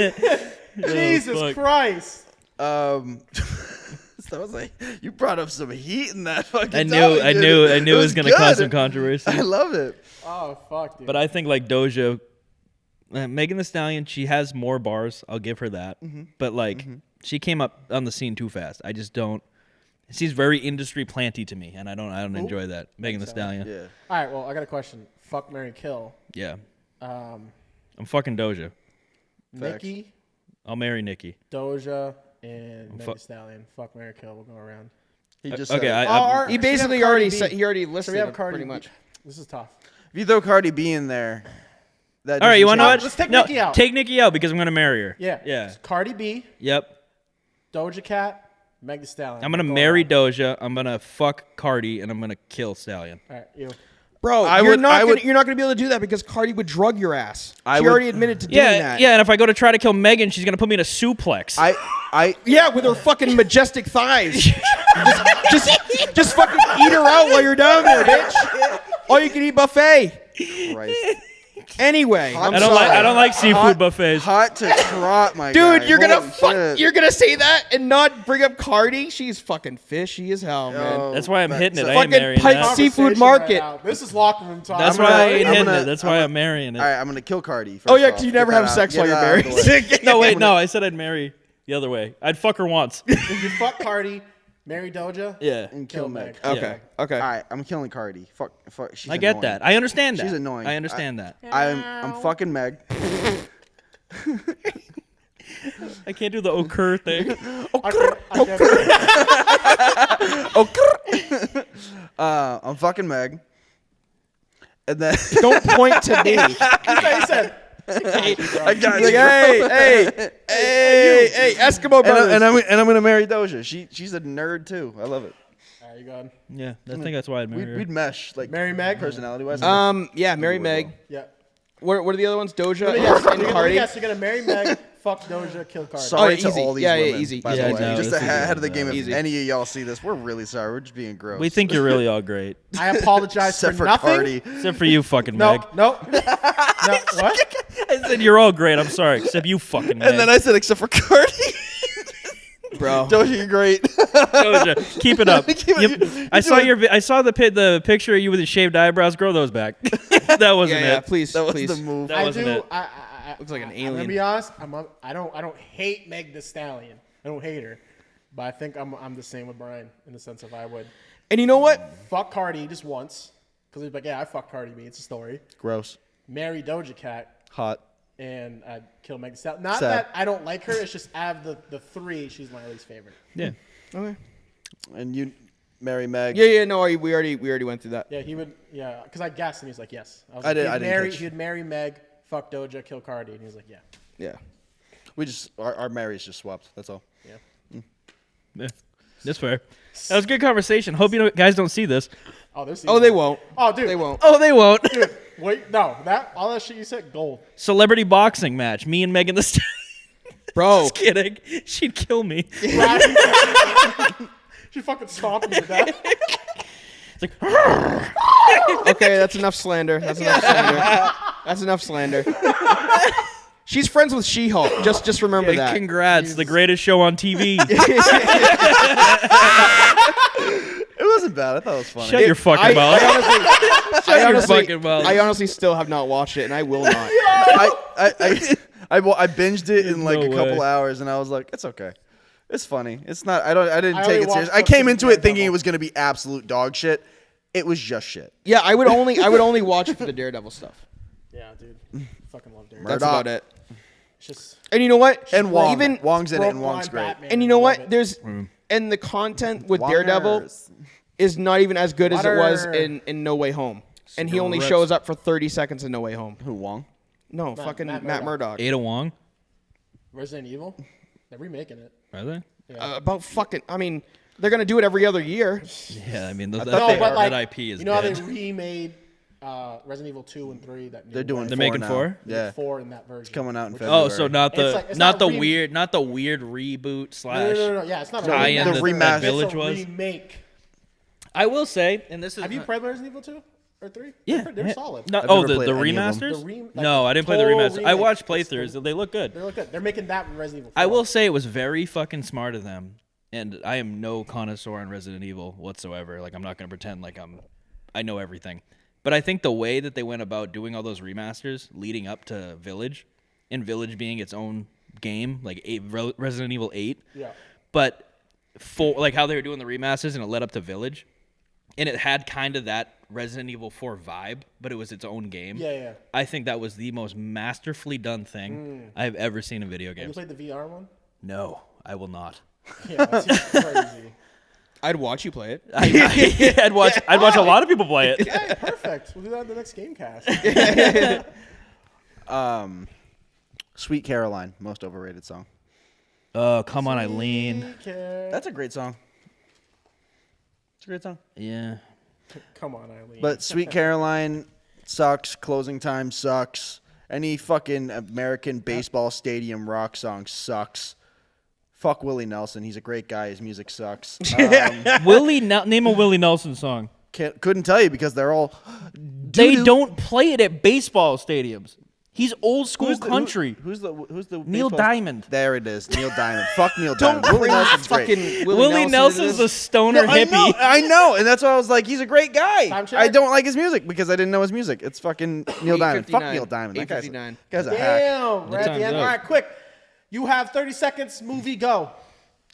day. Jesus fuck. Christ. So I was like, you brought up some heat in that fucking. I knew it was gonna cause some controversy. I love it. Oh, fuck, dude. But I think like Doja, Megan Thee Stallion, she has more bars. I'll give her that. But like, she came up on the scene too fast. I just don't. She's very industry planty to me, and I don't enjoy that. Megan Thee Stallion. Yeah. All right, well, I got a question. Fuck, marry, kill. Yeah. Um, I'm fucking Doja. Nikki, I'll marry Nikki. Doja, and Megan fuck- Thee Stallion. Fuck, marry, kill. We'll go around. He just Okay, said it. Or- He should we have basically Cardi already B? said he already So listed we have them Cardi pretty B. much. This is tough. If you throw Cardi B in there, that All right, you want to know doesn't what? Let's take no, Nikki out. Take Nikki out because I'm gonna marry her. Yeah. Yeah. Cardi B, Yep. Doja Cat, Megan Thee Stallion. I'm gonna Go marry around. Doja. I'm gonna fuck Cardi, and I'm gonna kill Stallion. All right, you. Bro, I you're would- not I would- gonna be able to do that because Cardi would drug your ass. I She would- already admitted to doing Yeah, that. yeah. And if I go to try to kill Megan, she's gonna put me in a suplex. Yeah, with her fucking majestic thighs. just fucking eat her out while you're down there, bitch. All you can eat buffet. Christ. Anyway, I'm I sorry. don't like seafood buffets. Hot to trot, my dude, guy. you're gonna Holy shit. you're gonna say that and not bring up Cardi? She's fucking fishy as hell, man. Yo, That's why I'm hitting it. so- I ain't Fucking marrying pipe that. seafood Conversation market. now. This is locker room talk. That's I'm why gonna- I ain't I'm hitting gonna- it. That's why I'm marrying it. All right, I'm gonna kill Cardi. Oh, yeah, first 'cause off. you never Get have that sex out- while get you're that out of the married. way. No, wait, no. I said I'd marry the other way. I'd fuck her once. You fuck Cardi, marry Doja, Yeah. And kill Meg. Okay, okay. All right, I'm killing Cardi. Fuck. She's I get annoying. that. I understand that. She's annoying. I understand that. I'm fucking Meg. I can't do the occur thing. I'm fucking Meg. And then Don't point to me. He said, I got Like, hey, Eskimo brothers. and I'm gonna marry Doja. She's a nerd too. I love it. all right, you go ahead. Yeah, I think that's why I'd marry her. We'd mesh like Marry Meg? personality wise. Yeah, marry Meg. Yeah. What are the other ones? Doja Yes, and you're Cardi. Yes, you're gonna marry Meg, fuck Doja, kill Cardi. Sorry to easy. all these Yeah, women, easy. by Yeah, the way. no, Just this is ahead of the game, if Easy. any of y'all see this, we're really sorry. We're just being gross. We think you're really all great, I apologize Except for for nothing. Cardi. except for you, fucking No, Meg. no, no. What? I said you're all great. I'm sorry, except you, fucking Meg. And then I said, except for Cardi. Bro. Doja, you're great. Doja, keep it up. Keep it- Yep. I saw I saw the picture of you with the shaved eyebrows. Grow those back. That wasn't Yeah, it. please, That was please. the move. That wasn't it. Looks like an I'm alien. gonna be honest. I don't hate Meg the Stallion. I don't hate her, but I think I'm the same with Brian in the sense of I would And you know what? fuck Cardi just once because he's like, yeah, I fucked Cardi B. It's a story. Gross. Marry Doja Cat Hot. and I'd kill Meg the Stallion. Not Sad. that I don't like her. It's just out of the three, she's my least favorite. Yeah. Okay. And you marry Meg. Yeah. No, we already went through that. Yeah, he would. Yeah, because I guessed and he's like, yes. I was I like, didn't catch. He'd marry Meg, fuck Doja, kill Cardi, and he's like, yeah. Yeah. We just, our marries just swapped. That's all. Yeah. Yeah. That's fair. That was a good conversation. Hope you guys don't see this. Oh, there's. Oh, they won't. Oh, dude. They won't. Oh, they won't. Dude, wait, no, all that shit you said, gold. Celebrity boxing match. Me and Megan the Stallion. Bro. Just kidding. She'd kill me. She fucking stomped me to death. It's like, Okay, that's enough slander. That's enough slander. That's enough slander. She's friends with She-Hulk. Just remember yeah, that. congrats. The greatest show on TV. It wasn't bad. I thought it was funny. Shut your fucking mouth. I honestly, fucking mouth. I honestly still have not watched it, and I will not. I binged it in like No a couple way. hours, and I was like, it's okay. It's funny. It's not. I didn't I take only it serious. watched I came the into it thinking Daredevil. it was gonna be absolute dog shit. It was just shit. Yeah, I would only watch it for the Daredevil stuff. Yeah, dude. Fucking love Daredevil. That's Murdoch. about it. It's just And you know what? And Wong. Even Wong's in it, and broke Wong's line great. Batman. and you know I love what? it. There's and the content with Daredevil Wongers. is not even as good as it was Water. in No Way Home. And he only Cigarettes. shows up for 30 seconds in No Way Home. Who Wong? No, fucking Matt Matt Murdock. Ada Wong. Resident Evil. They're remaking it. Are they? About fucking. I mean, they're gonna do it every other year. Yeah, I mean, that, thought No, but like that IP is you know how dead. they remade Resident Evil 2 and 3. That new They're doing. one? They're 4 making now. 4? Yeah. 4 in that version. coming out in Which- February. Oh, so not the It's not the not weird reboot slash No. Yeah, it's not a tie in The that remaster. Village it's a was. remake. I will say, and this is Have you played Resident Evil 2 or 3? yeah, they're yeah. solid. No, I've oh, never the played any of them. remasters? The like No, I didn't play the total remaster. I remake. watched playthroughs. They look good. They look good. They're making that Resident Evil 4. I will say it was very fucking smart of them, and I am no connoisseur on Resident Evil whatsoever. Like I'm not gonna pretend like I know everything, but I think the way that they went about doing all those remasters leading up to Village, and Village being its own game, like Resident Evil 8, Yeah. but for like how they were doing the remasters and it led up to Village, and it had kind of that Resident Evil 4 vibe, but it was its own game. Yeah. I think that was the most masterfully done thing I've ever seen in video You games. played the VR one? No, I will not. Yeah, that's crazy. I'd watch you play it. I'd watch a lot of people play it. Hey, perfect. We'll do that in the next Gamecast. Sweet Caroline, most overrated song. Oh, come on, Eileen. That's a great song. It's a great song. Yeah. Come on, Eileen. But Sweet Caroline sucks. Closing Time sucks. Any fucking American baseball stadium rock song sucks. Fuck Willie Nelson. He's a great guy. His music sucks. Name a Willie Nelson song. Couldn't tell you because they're all. They don't play it at baseball stadiums. He's old school Who's the- country. Who's the Neil baseball- Diamond. There it is. Neil Diamond. Fuck Neil Don't Diamond. Willie bring Nelson's fucking great. Willie Nelson's a stoner hippie. I know, and that's why I was like, he's a great guy. Time check? I don't like his music because I didn't know his music. It's fucking Neil Diamond. Fuck 8:59. Neil Diamond. That guy's, 8:59. guy's a hack. Damn, we're at time's the end. up. All right, quick. You have 30 seconds. Movie, go.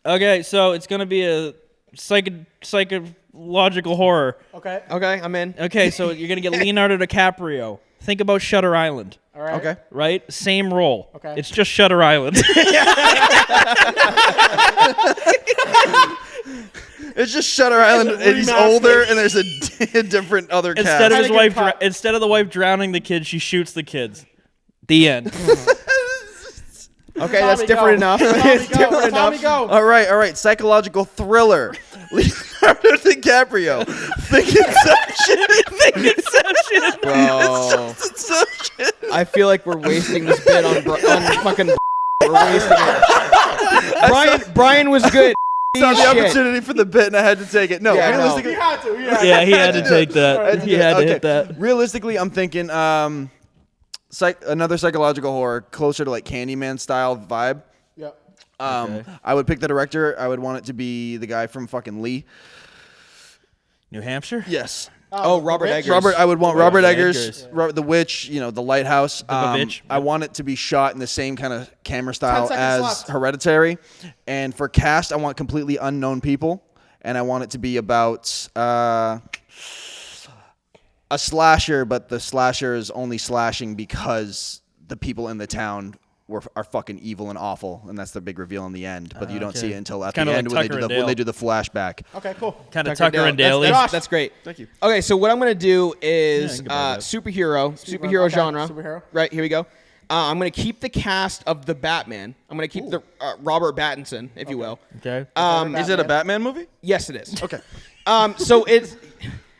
Okay, so it's gonna be a psychological horror. Okay. Okay, I'm in. Okay, so you're gonna get Leonardo DiCaprio. Think about Shutter Island, All right. Okay. right? Same role. Okay. It's just Shutter Island. It's just Shutter Island, and he's remastered. older, and there's a different other instead of cast. his Hennigan wife, cut. instead of the wife drowning the kids, she shoots the kids. The end. Okay, that's Tommy, different go. enough. Tommy, It's go. different Tommy, enough. go. All right. Psychological thriller. Leonardo DiCaprio. Think Inception. Bro, Inception. I feel like we're wasting this bit on fucking right We're wasting it. Brian was good. Saw the Shit. opportunity for the bit, and I had to take it. No, Yeah, I know. realistically, He had to. Yeah, he had to take that. He had to hit that. Realistically, I'm thinking another psychological horror closer to like Candyman style vibe. Yep. Okay. I would pick the director. I would want it to be the guy from fucking Lee. New Hampshire? Yes. Oh, Robert Eggers. I would want Robert Eggers, Eggers. The Witch, the Lighthouse. Witch. I want it to be shot in the same kind of camera style 10 seconds as left. Hereditary. And for cast, I want completely unknown people. And I want it to be about a slasher, but the slasher is only slashing because the people in the town are fucking evil and awful, and that's the big reveal in the end. But you don't see it until at the Kinda end like when Tucker and they do the flashback. Okay, cool. Kind of Tucker and Dale. That's great. Thank you. Okay, so what I'm gonna do is Yeah, I can buy that. superhero Okay, genre. superhero. Right, here we go. I'm gonna keep the cast of the Batman. I'm gonna keep the Robert Pattinson, if you will. Okay. Is it a Batman movie? Yes, it is. Okay. So it's.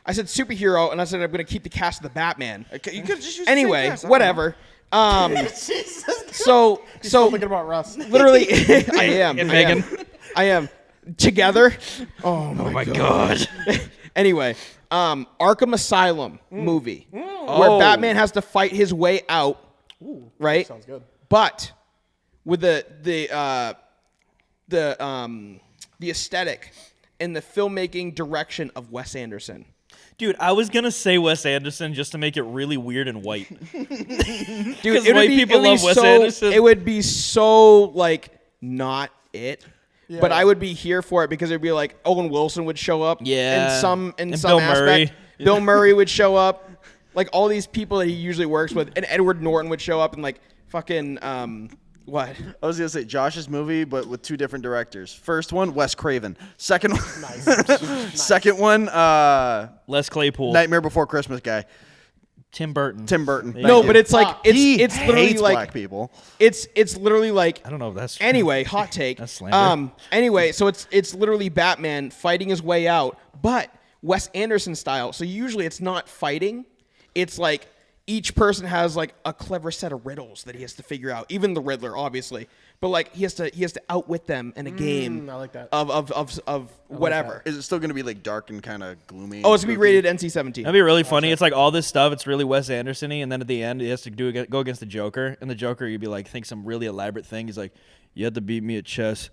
I said superhero, and I said I'm gonna keep the cast of the Batman. Okay, you could just use Anyway, the same cast. whatever. Jesus. So Still thinking about Russ. literally, I am. And I Megan. am. I am. Together. Oh my god. Anyway, Arkham Asylum movie where Oh. Batman has to fight his way out, right? Sounds good. But with the aesthetic and the filmmaking direction of Wes Anderson. Dude, I was gonna say Wes Anderson just to make it really weird and white. Dude, Because white people love Wes Anderson. It would be so like not it. Yeah. But I would be here for it because it'd be like Owen Wilson would show up. Yeah. In some And some Bill aspect. Murray. Bill Murray would show up. Like all these people that he usually works with, and Edward Norton would show up and like fucking what? I was gonna say Josh's movie, but with two different directors. First one, Wes Craven. Second one, Nice. second one, Les Claypool. Nightmare Before Christmas guy, Tim Burton. Tim Burton. Yeah. No, Thank but you. it's like He it's literally hates like black people. it's literally like I don't know if that's true. anyway, hot take. That's slander. Anyway, so it's literally Batman fighting his way out, but Wes Anderson style. So usually it's not fighting. It's like each person has like a clever set of riddles that he has to figure out. Even the Riddler, obviously. But like he has to outwit them in a game I like that. of whatever. Is it still gonna be like dark and kind of gloomy? Oh, it's gonna be rated NC-17. That'd be really funny. It's like all this stuff. It's really Wes Anderson-y, and then at the end, he has to go against the Joker, and the Joker, you'd be like, think some really elaborate thing. He's like, you had to beat me at chess.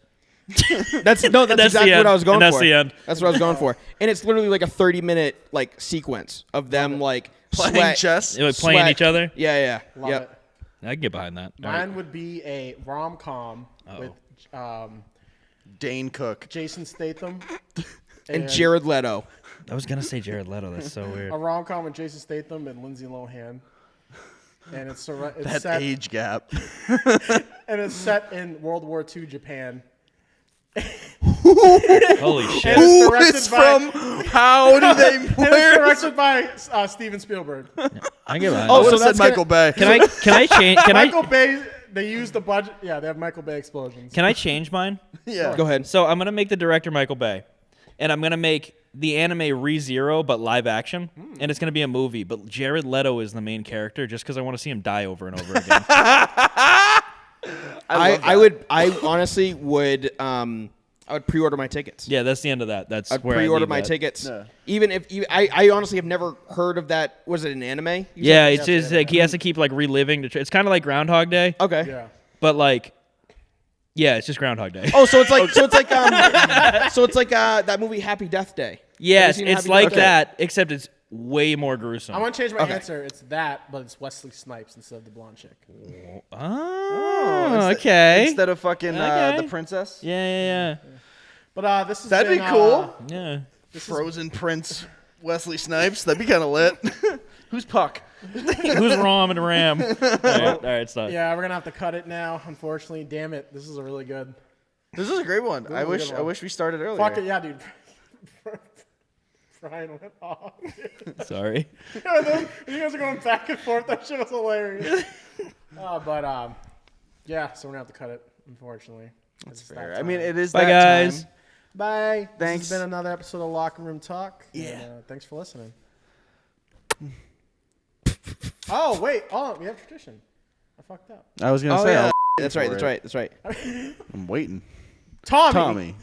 That's That's the exactly end. what I was going And that's for. the end. That's what I was going for. And it's literally like a 30-minute like sequence of them like playing sweat, chess. They're, like playing sweat. each other. Yeah. Love Yep. it. I can get behind that. All right. Mine would be a rom-com with Dane Cook. Jason Statham. And Jared Leto. I was gonna say Jared Leto. That's so weird. A rom-com with Jason Statham and Lindsay Lohan. And it's That set, age gap. and it's set in World War II Japan. Holy shit. And it's Who directed is by- from? How do they? And it's Where? directed by Steven Spielberg. I can get behind Oh, I that. would so have said that's gonna- Michael Bay. Can I change? Michael Bay, they used the budget. Yeah, they have Michael Bay explosions. Can I change mine? Yeah. Go ahead. So I'm gonna make the director Michael Bay, and I'm gonna make the anime ReZero but live action, and it's gonna be a movie. But Jared Leto is the main character, just because I want to see him die over and over again. I honestly would I would pre-order my tickets. Yeah, that's the end of that. That's I'd where pre-order I leave my that. tickets. Yeah. Even if I honestly have never heard of that. Was it an anime? You Yeah, said? it's just like he has to keep like reliving. It's kind of like Groundhog Day, Okay. Yeah. but like, yeah, it's just Groundhog Day. Oh, so it's like that movie Happy Death Day. Yes, Have you seen it's Happy like Death Day? that, except it's way more gruesome. I want to change my Okay. answer. It's that, but it's Wesley Snipes instead of the blonde chick. Oh, okay. Instead of fucking Okay. the princess. Yeah. But this is That'd be cool. Yeah. Frozen Prince Wesley Snipes. That'd be kind of lit. Who's Puck? Who's Rom and Ram? All right, stop. Yeah, we're gonna have to cut it now. Unfortunately, damn it, this is a really good. This is a great one. I is a wish. good I one. wish we started earlier. Fuck it, yeah, dude. Brian went off. Sorry. You guys are going back and forth. That shit was hilarious. Yeah, so we're gonna have to cut it. Unfortunately, That's It's fair. that I mean, time. it is Bye, that guys. time. Bye. Thanks. This has been another episode of Locker Room Talk. Yeah. And, thanks for listening. Oh wait. Oh, we have tradition. I fucked up. I was gonna Oh, say. yeah. That's right. for That's it. right. That's right. I'm waiting. Tommy.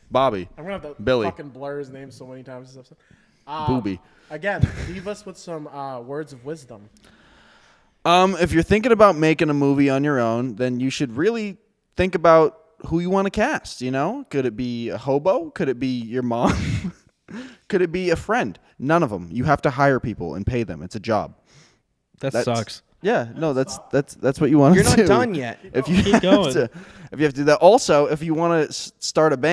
Bobby. I'm gonna have to Billy. fucking blur his name so many times this episode. Booby. Again, leave us with some words of wisdom. If you're thinking about making a movie on your own, then you should really think about who you want to cast. You know, could it be a hobo? Could it be your mom? Could it be a friend? None of them. You have to hire people and pay them. It's a job. That That's- sucks. Yeah, no, that's what you want to You're do. not done yet. If you Keep have going. to, if you have to do that. Also, if you want to start a band.